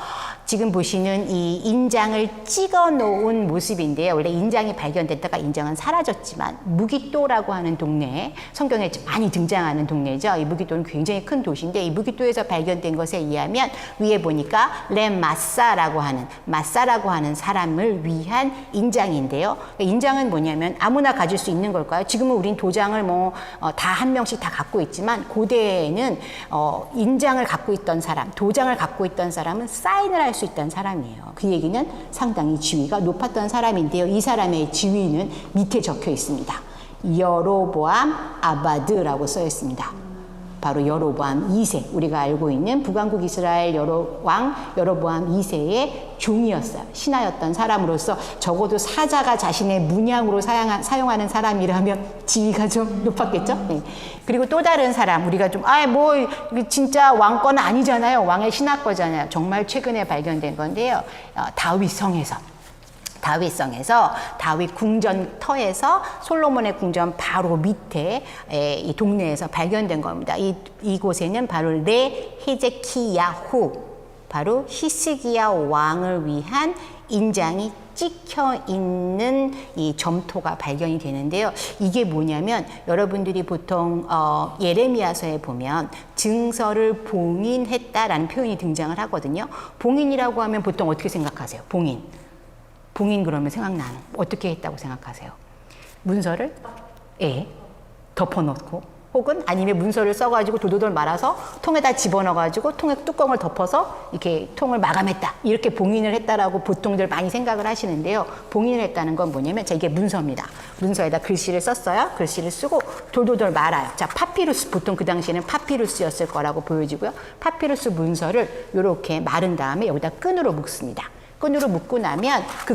지금 보시는 이 인장을 찍어 놓은 모습인데요. 원래 인장이 발견됐다가 인장은 사라졌지만 무기또라고 하는 동네, 성경에 많이 등장하는 동네죠. 이 무기또는 굉장히 큰 도시인데 이 무기또에서 발견된 것에 의하면 위에 보니까 지위가 레마사라고 하는 사람을 위한 인장인데요. 인장은 뭐냐면 아무나 가질 수 있는 걸까요? 지금은 우린 도장을 다 한 명씩 다 갖고 있지만 고대에는 인장을 갖고 있던 사람, 도장을 갖고 있던 사람은 사인을 할 수 있던 사람이에요. 그 얘기는 상당히 지위가 높았던 사람인데요. 이 사람의 지위는 밑에 적혀 있습니다. 여로보암 아바드라고 써 있습니다. 바로 여로보암 2세, 우리가 알고 있는 북왕국 이스라엘 왕 여로보암 2세의 종이었어요. 신하였던 사람으로서 적어도 사자가 자신의 문양으로 사용하는 사람이라면 지위가 좀 높았겠죠. 네. 그리고 또 다른 사람, 우리가 좀 진짜 왕 거는 아니잖아요. 왕의 신하 거잖아요. 정말 최근에 발견된 건데요. 다윗성에서 다윗 궁전터에서 솔로몬의 궁전 바로 밑에 이 동네에서 발견된 겁니다. 이곳에는 바로 레헤제키야후, 바로 히스기야 왕을 위한 인장이 찍혀 있는 이 점토가 발견이 되는데요. 이게 뭐냐면 여러분들이 보통 예레미야서에 보면 증서를 봉인했다라는 표현이 등장을 하거든요. 봉인이라고 하면 보통 어떻게 생각하세요? 봉인 그러면 생각나는 어떻게 했다고 생각하세요? 문서를 덮어놓고 혹은 아니면 문서를 써가지고 돌돌돌 말아서 통에다 집어넣어가지고 통에 뚜껑을 덮어서 이렇게 통을 마감했다, 이렇게 봉인을 했다라고 보통들 많이 생각을 하시는데요. 봉인을 했다는 건 뭐냐면 이게 문서입니다. 문서에다 글씨를 썼어요. 글씨를 쓰고 돌돌돌 말아요. 자, 파피루스, 보통 그 당시에는 파피루스였을 거라고 보여지고요. 파피루스 문서를 이렇게 마른 다음에 여기다 끈으로 묶습니다. 끈으로 묶고 나면 그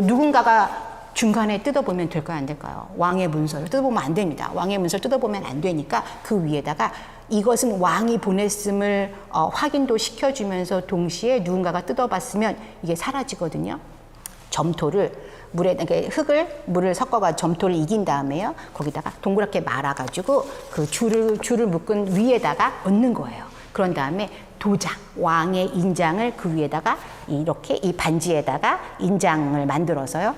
누군가가 중간에 뜯어보면 될까요, 안 될까요? 왕의 문서를 뜯어보면 안 됩니다. 왕의 문서를 뜯어보면 안 되니까 그 위에다가 이것은 왕이 보냈음을 확인도 시켜주면서 동시에 누군가가 뜯어봤으면 이게 사라지거든요. 점토를 물을 섞어가지고 점토를 이긴 다음에요. 거기다가 동그랗게 말아가지고 그 줄을 묶은 위에다가 얹는 거예요. 그런 다음에 도장, 왕의 인장을 그 위에다가 이렇게 이 반지에다가 인장을 만들어서요.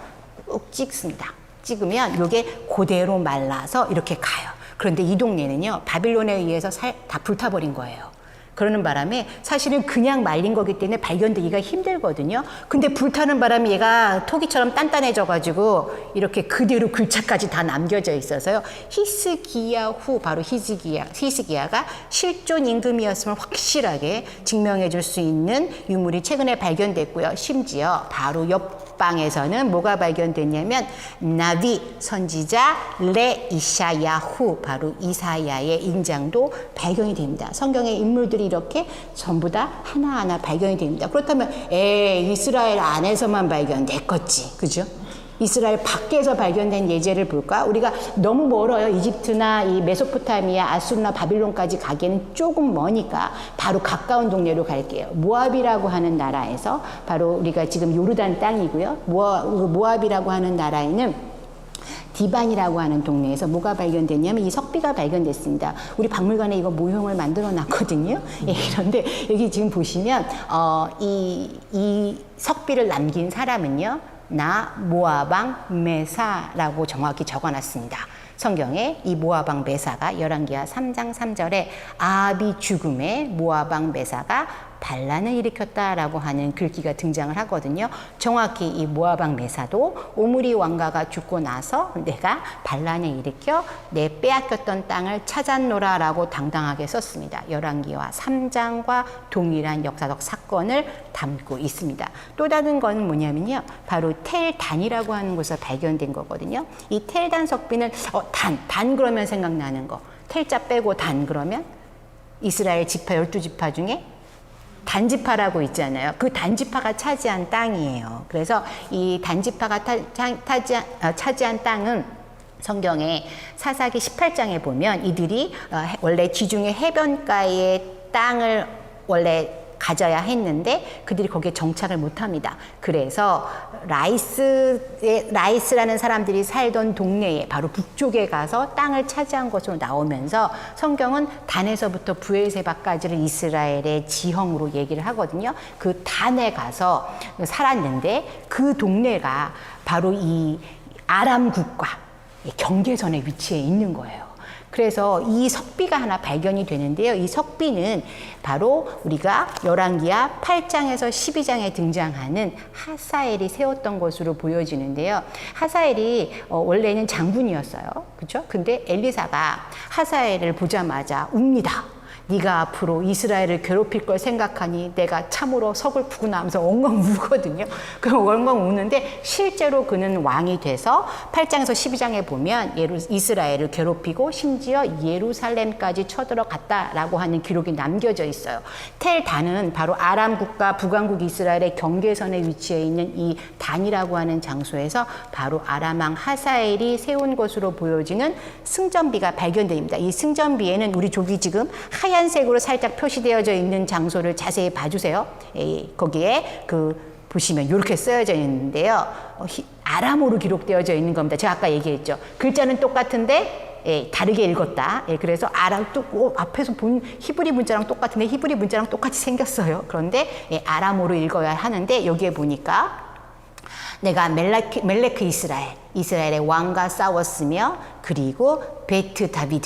꾹 찍습니다. 찍으면 이게 그대로 말라서 이렇게 가요. 그런데 이 동네는요, 바빌론에 의해서 다 불타버린 거예요. 그러는 바람에 사실은 그냥 말린 거기 때문에 발견되기가 힘들거든요. 근데 불타는 바람에 얘가 토기처럼 단단해져가지고 이렇게 그대로 글자까지 다 남겨져 있어서요. 히스기야후, 바로 히스기야가 실존 임금이었음을 확실하게 증명해 줄 수 있는 유물이 최근에 발견됐고요. 심지어 바로 옆방에서는 뭐가 발견됐냐면 나비 선지자 레이샤야후, 바로 이사야의 인장도 발견이 됩니다. 성경의 인물들이 이렇게 전부 다 하나하나 발견이 됩니다. 그렇다면 이스라엘 안에서만 발견됐겠지, 그죠? 이스라엘 밖에서 발견된 예제를 볼까? 우리가 너무 멀어요. 이집트나 이 메소포타미아, 아수르나 바빌론까지 가기에는 조금 머니까 바로 가까운 동네로 갈게요. 모압이라고 하는 나라에서, 바로 우리가 지금 요르단 땅이고요. 모압이라고 하는 나라에는 디반이라고 하는 동네에서 뭐가 발견됐냐면 이 석비가 발견됐습니다. 우리 박물관에 이거 모형을 만들어 놨거든요. 그런데 여기 지금 보시면 이 석비를 남긴 사람은요, 나 모아방 메사라고 정확히 적어놨습니다. 성경에 이 모아방 메사가 열왕기하 3장 3절에 아합이 죽음에 모아방 메사가 반란을 일으켰다라고 하는 글귀가 등장을 하거든요. 정확히 이 모아방 메사도 오므리 왕가가 죽고 나서 내가 반란을 일으켜 내 빼앗겼던 땅을 찾았노라라고 당당하게 썼습니다. 열왕기하 3장과 동일한 역사적 사건을 담고 있습니다. 또 다른 건 뭐냐면요, 바로 텔단이라고 하는 곳에서 발견된 거거든요. 이 텔단 석비는 단 그러면 생각나는 거, 텔자 빼고 단 그러면 이스라엘 지파 12지파 중에 단지파라고 있잖아요. 그 단지파가 차지한 땅이에요. 그래서 이 단지파가 차지한 땅은 성경의 사사기 18장에 보면 이들이 원래 지중해 해변가의 땅을 원래 가져야 했는데 그들이 거기에 정착을 못합니다. 그래서 라이스라는 사람들이 살던 동네에 바로 북쪽에 가서 땅을 차지한 것으로 나오면서 성경은 단에서부터 브엘세바까지를 이스라엘의 지형으로 얘기를 하거든요. 그 단에 가서 살았는데 그 동네가 바로 이 아람 국가 경계선에 위치해 있는 거예요. 그래서 이 석비가 하나 발견이 되는데요. 이 석비는 바로 우리가 열왕기하 8장에서 12장에 등장하는 하사엘이 세웠던 것으로 보여지는데요. 하사엘이 원래는 장군이었어요. 그렇죠? 근데 엘리사가 하사엘을 보자마자 웁니다. 네가 앞으로 이스라엘을 괴롭힐 걸 생각하니 내가 참으로 서글프구나 하면서 엉엉 우거든요. 그 엉엉 우는데 실제로 그는 왕이 돼서 8장에서 12장에 보면 이스라엘을 괴롭히고 심지어 예루살렘까지 쳐들어갔다라고 하는 기록이 남겨져 있어요. 텔단은 바로 아람 국가 북왕국 이스라엘의 경계선에 위치해 있는 이 단이라고 하는 장소에서 바로 아람 왕 하사엘이 세운 것으로 보여지는 승전비가 발견됩니다. 이 승전비에는 우리 조기 지금 하얀색으로 살짝 표시되어져 있는 장소를 자세히 봐주세요. 거기에 보시면 이렇게 쓰여져 있는데요. 아람어로 기록되어져 있는 겁니다. 제가 아까 얘기했죠. 글자는 똑같은데 다르게 읽었다. 그래서 앞에서 본 히브리 문자랑 똑같은데 히브리 문자랑 똑같이 생겼어요. 그런데 아람어로 읽어야 하는데 여기에 보니까 내가 멜레크 이스라엘의 왕과 싸웠으며 그리고 베트 다윗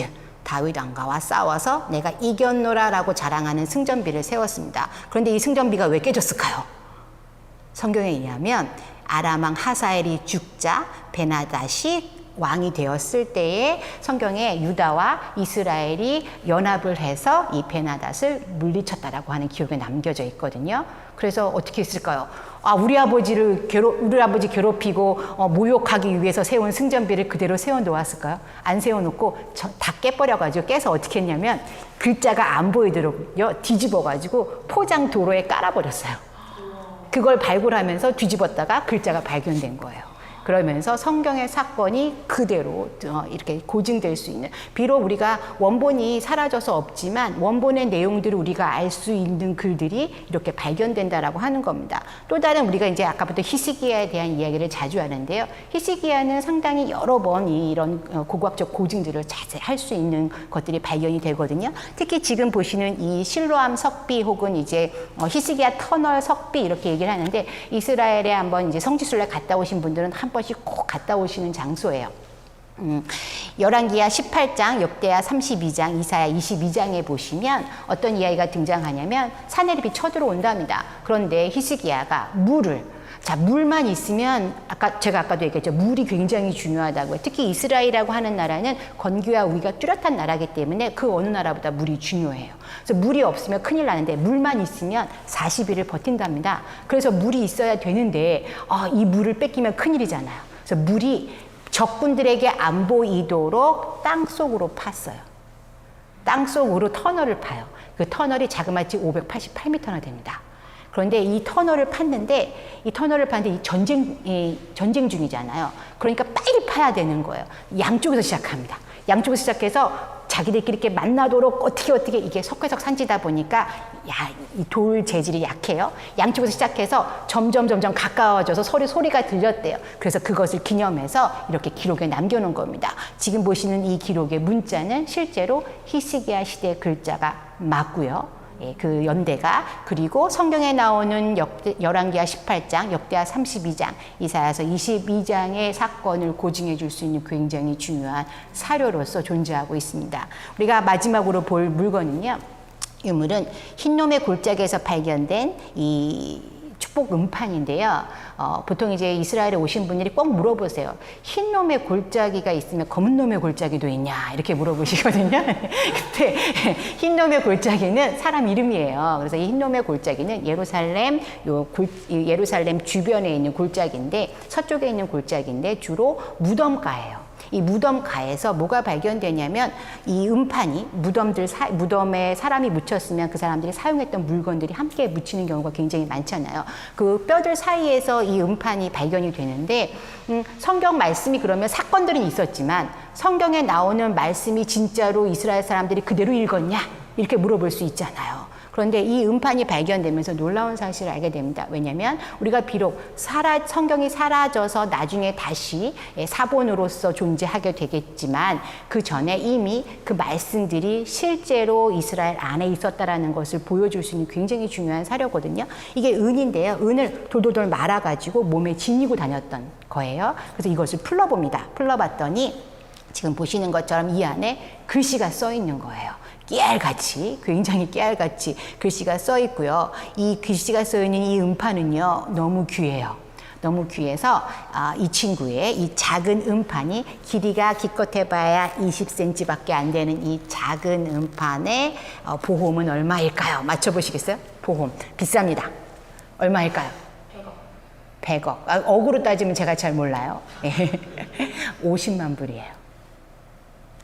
왕가와 싸워서 내가 이겼노라라고 자랑하는 승전비를 세웠습니다. 그런데 이 승전비가 왜 깨졌을까요? 성경에 의하면 아람 왕 하사엘이 죽자 베나닷이 왕이 되었을 때에 성경에 유다와 이스라엘이 연합을 해서 이 베나닷을 물리쳤다라고 하는 기록에 남겨져 있거든요. 그래서 어떻게 했을까요? 우리 아버지 괴롭히고 모욕하기 위해서 세운 승전비를 그대로 세워 놓았을까요? 안 세워 놓고 다 깨버려가지고 깨서 어떻게 했냐면 글자가 안 보이도록요 뒤집어가지고 포장 도로에 깔아버렸어요. 그걸 발굴하면서 뒤집었다가 글자가 발견된 거예요. 그러면서 성경의 사건이 그대로 이렇게 고증될 수 있는, 비록 우리가 원본이 사라져서 없지만 원본의 내용들을 우리가 알 수 있는 글들이 이렇게 발견된다라고 하는 겁니다. 또 다른 우리가 이제 아까부터 히스기야에 대한 이야기를 자주 하는데요. 히스기야는 상당히 여러 번 이런 고고학적 고증들을 자세히 할 수 있는 것들이 발견이 되거든요. 특히 지금 보시는 이 실로암 석비 혹은 이제 히스기야 터널 석비 이렇게 얘기를 하는데 이스라엘에 한번 이제 성지순례 갔다 오신 분들은 한 번씩 꼭 갔다 오시는 장소예요. 열왕기하 18장, 역대하 32장, 이사야 22장에 보시면 어떤 이야기가 등장하냐면 사내립이 쳐들어온답니다. 그런데 히스기야가 물만 있으면 제가 아까도 얘기했죠. 물이 굉장히 중요하다고요. 특히 이스라엘이라고 하는 나라는 건기와 우기가 뚜렷한 나라이기 때문에 그 어느 나라보다 물이 중요해요. 그래서 물이 없으면 큰일 나는데 물만 있으면 40일을 버틴답니다. 그래서 물이 있어야 되는데 이 물을 뺏기면 큰일이잖아요. 그래서 물이 적군들에게 안 보이도록 땅속으로 팠어요. 땅속으로 터널을 파요. 그 터널이 자그마치 588m나 됩니다. 그런데 이 터널을 팠는데 이 전쟁 중이잖아요. 그러니까 빨리 파야 되는 거예요. 양쪽에서 시작합니다. 양쪽에서 시작해서 자기들끼리 이렇게 만나도록 어떻게 이게 석회석 산지다 보니까 이 돌 재질이 약해요. 양쪽에서 시작해서 점점 가까워져서 소리가 들렸대요. 그래서 그것을 기념해서 이렇게 기록에 남겨놓은 겁니다. 지금 보시는 이 기록의 문자는 실제로 히스기야 시대 글자가 맞고요. 그 연대가, 그리고 성경에 나오는 열왕기하 18장, 역대하 32장, 이사야서 22장의 사건을 고증해 줄 수 있는 굉장히 중요한 사료로서 존재하고 있습니다. 우리가 마지막으로 볼 물건은요, 유물은 흰놈의 골짜기에서 발견된 이 축복 음판인데요. 보통 이제 이스라엘에 오신 분들이 꼭 물어보세요. 흰놈의 골짜기가 있으면 검은놈의 골짜기도 있냐? 이렇게 물어보시거든요. 근데 흰놈의 골짜기는 사람 이름이에요. 그래서 이 흰놈의 골짜기는 예루살렘 주변에 있는 골짜기인데, 서쪽에 있는 골짜기인데 주로 무덤가예요. 이 무덤가에서 뭐가 발견되냐면 이 음판이 무덤에 사람이 묻혔으면 그 사람들이 사용했던 물건들이 함께 묻히는 경우가 굉장히 많잖아요. 그 뼈들 사이에서 이 음판이 발견이 되는데 성경 말씀이 그러면 사건들은 있었지만 성경에 나오는 말씀이 진짜로 이스라엘 사람들이 그대로 읽었냐? 이렇게 물어볼 수 있잖아요. 그런데 이 음판이 발견되면서 놀라운 사실을 알게 됩니다. 왜냐하면 우리가 비록 성경이 사라져서 나중에 다시 사본으로서 존재하게 되겠지만 그 전에 이미 그 말씀들이 실제로 이스라엘 안에 있었다라는 것을 보여줄 수 있는 굉장히 중요한 사료거든요. 이게 은인데요. 은을 돌돌돌 말아가지고 몸에 지니고 다녔던 거예요. 그래서 이것을 풀러봅니다. 풀러봤더니 지금 보시는 것처럼 이 안에 글씨가 써 있는 거예요. 깨알같이, 굉장히 깨알같이 글씨가 써 있고요. 이 글씨가 써 있는 이 음판은요, 너무 귀해요. 너무 귀해서 이 친구의 이 작은 음판이 길이가 기껏 해봐야 20cm밖에 안 되는 이 작은 음판의 보험은 얼마일까요? 맞춰보시겠어요? 보험 비쌉니다. 얼마일까요? 100억. 억으로 따지면 제가 잘 몰라요. 50만 불이에요.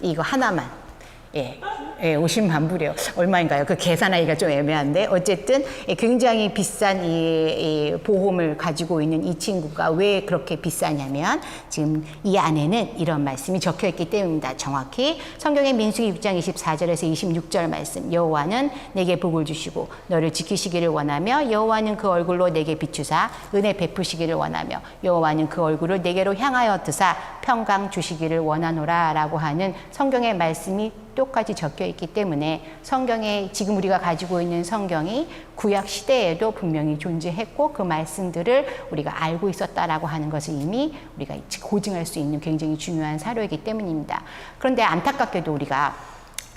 이거 하나만. 예, 50만 불이요. 얼마인가요? 그 계산하기가 좀 애매한데 어쨌든 굉장히 비싼 이 보험을 가지고 있는 이 친구가 왜 그렇게 비싸냐면 지금 이 안에는 이런 말씀이 적혀 있기 때문입니다. 정확히 성경의 민수기 6장 24절에서 26절 말씀. 여호와는 내게 복을 주시고 너를 지키시기를 원하며 여호와는 그 얼굴로 내게 비추사 은혜 베푸시기를 원하며 여호와는 그 얼굴을 내게로 향하여 드사 평강 주시기를 원하노라 라고 하는 성경의 말씀이 똑같이 적혀 있기 때문에 성경에 지금 우리가 가지고 있는 성경이 구약 시대에도 분명히 존재했고 그 말씀들을 우리가 알고 있었다라고 하는 것을 이미 우리가 고증할 수 있는 굉장히 중요한 사료이기 때문입니다. 그런데 안타깝게도 우리가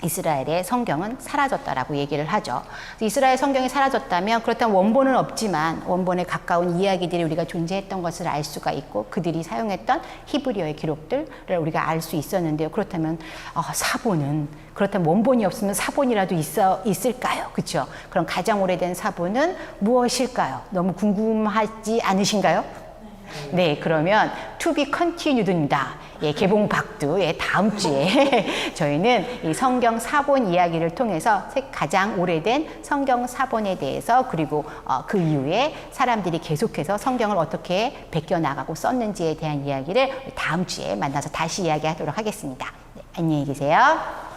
이스라엘의 성경은 사라졌다라고 얘기를 하죠. 이스라엘 성경이 사라졌다면 그렇다면 원본은 없지만 원본에 가까운 이야기들이 우리가 존재했던 것을 알 수가 있고 그들이 사용했던 히브리어의 기록들을 우리가 알 수 있었는데요. 그렇다면 사본은 그렇다면 원본이 없으면 사본이라도 있을까요? 그렇죠? 그럼 가장 오래된 사본은 무엇일까요? 너무 궁금하지 않으신가요? 네, 그러면 to be continued입니다. 예, 개봉박두, 다음 주에 저희는 이 성경 사본 이야기를 통해서 가장 오래된 성경 사본에 대해서 그리고 그 이후에 사람들이 계속해서 성경을 어떻게 베껴나가고 썼는지에 대한 이야기를 다음 주에 만나서 다시 이야기하도록 하겠습니다. 네, 안녕히 계세요.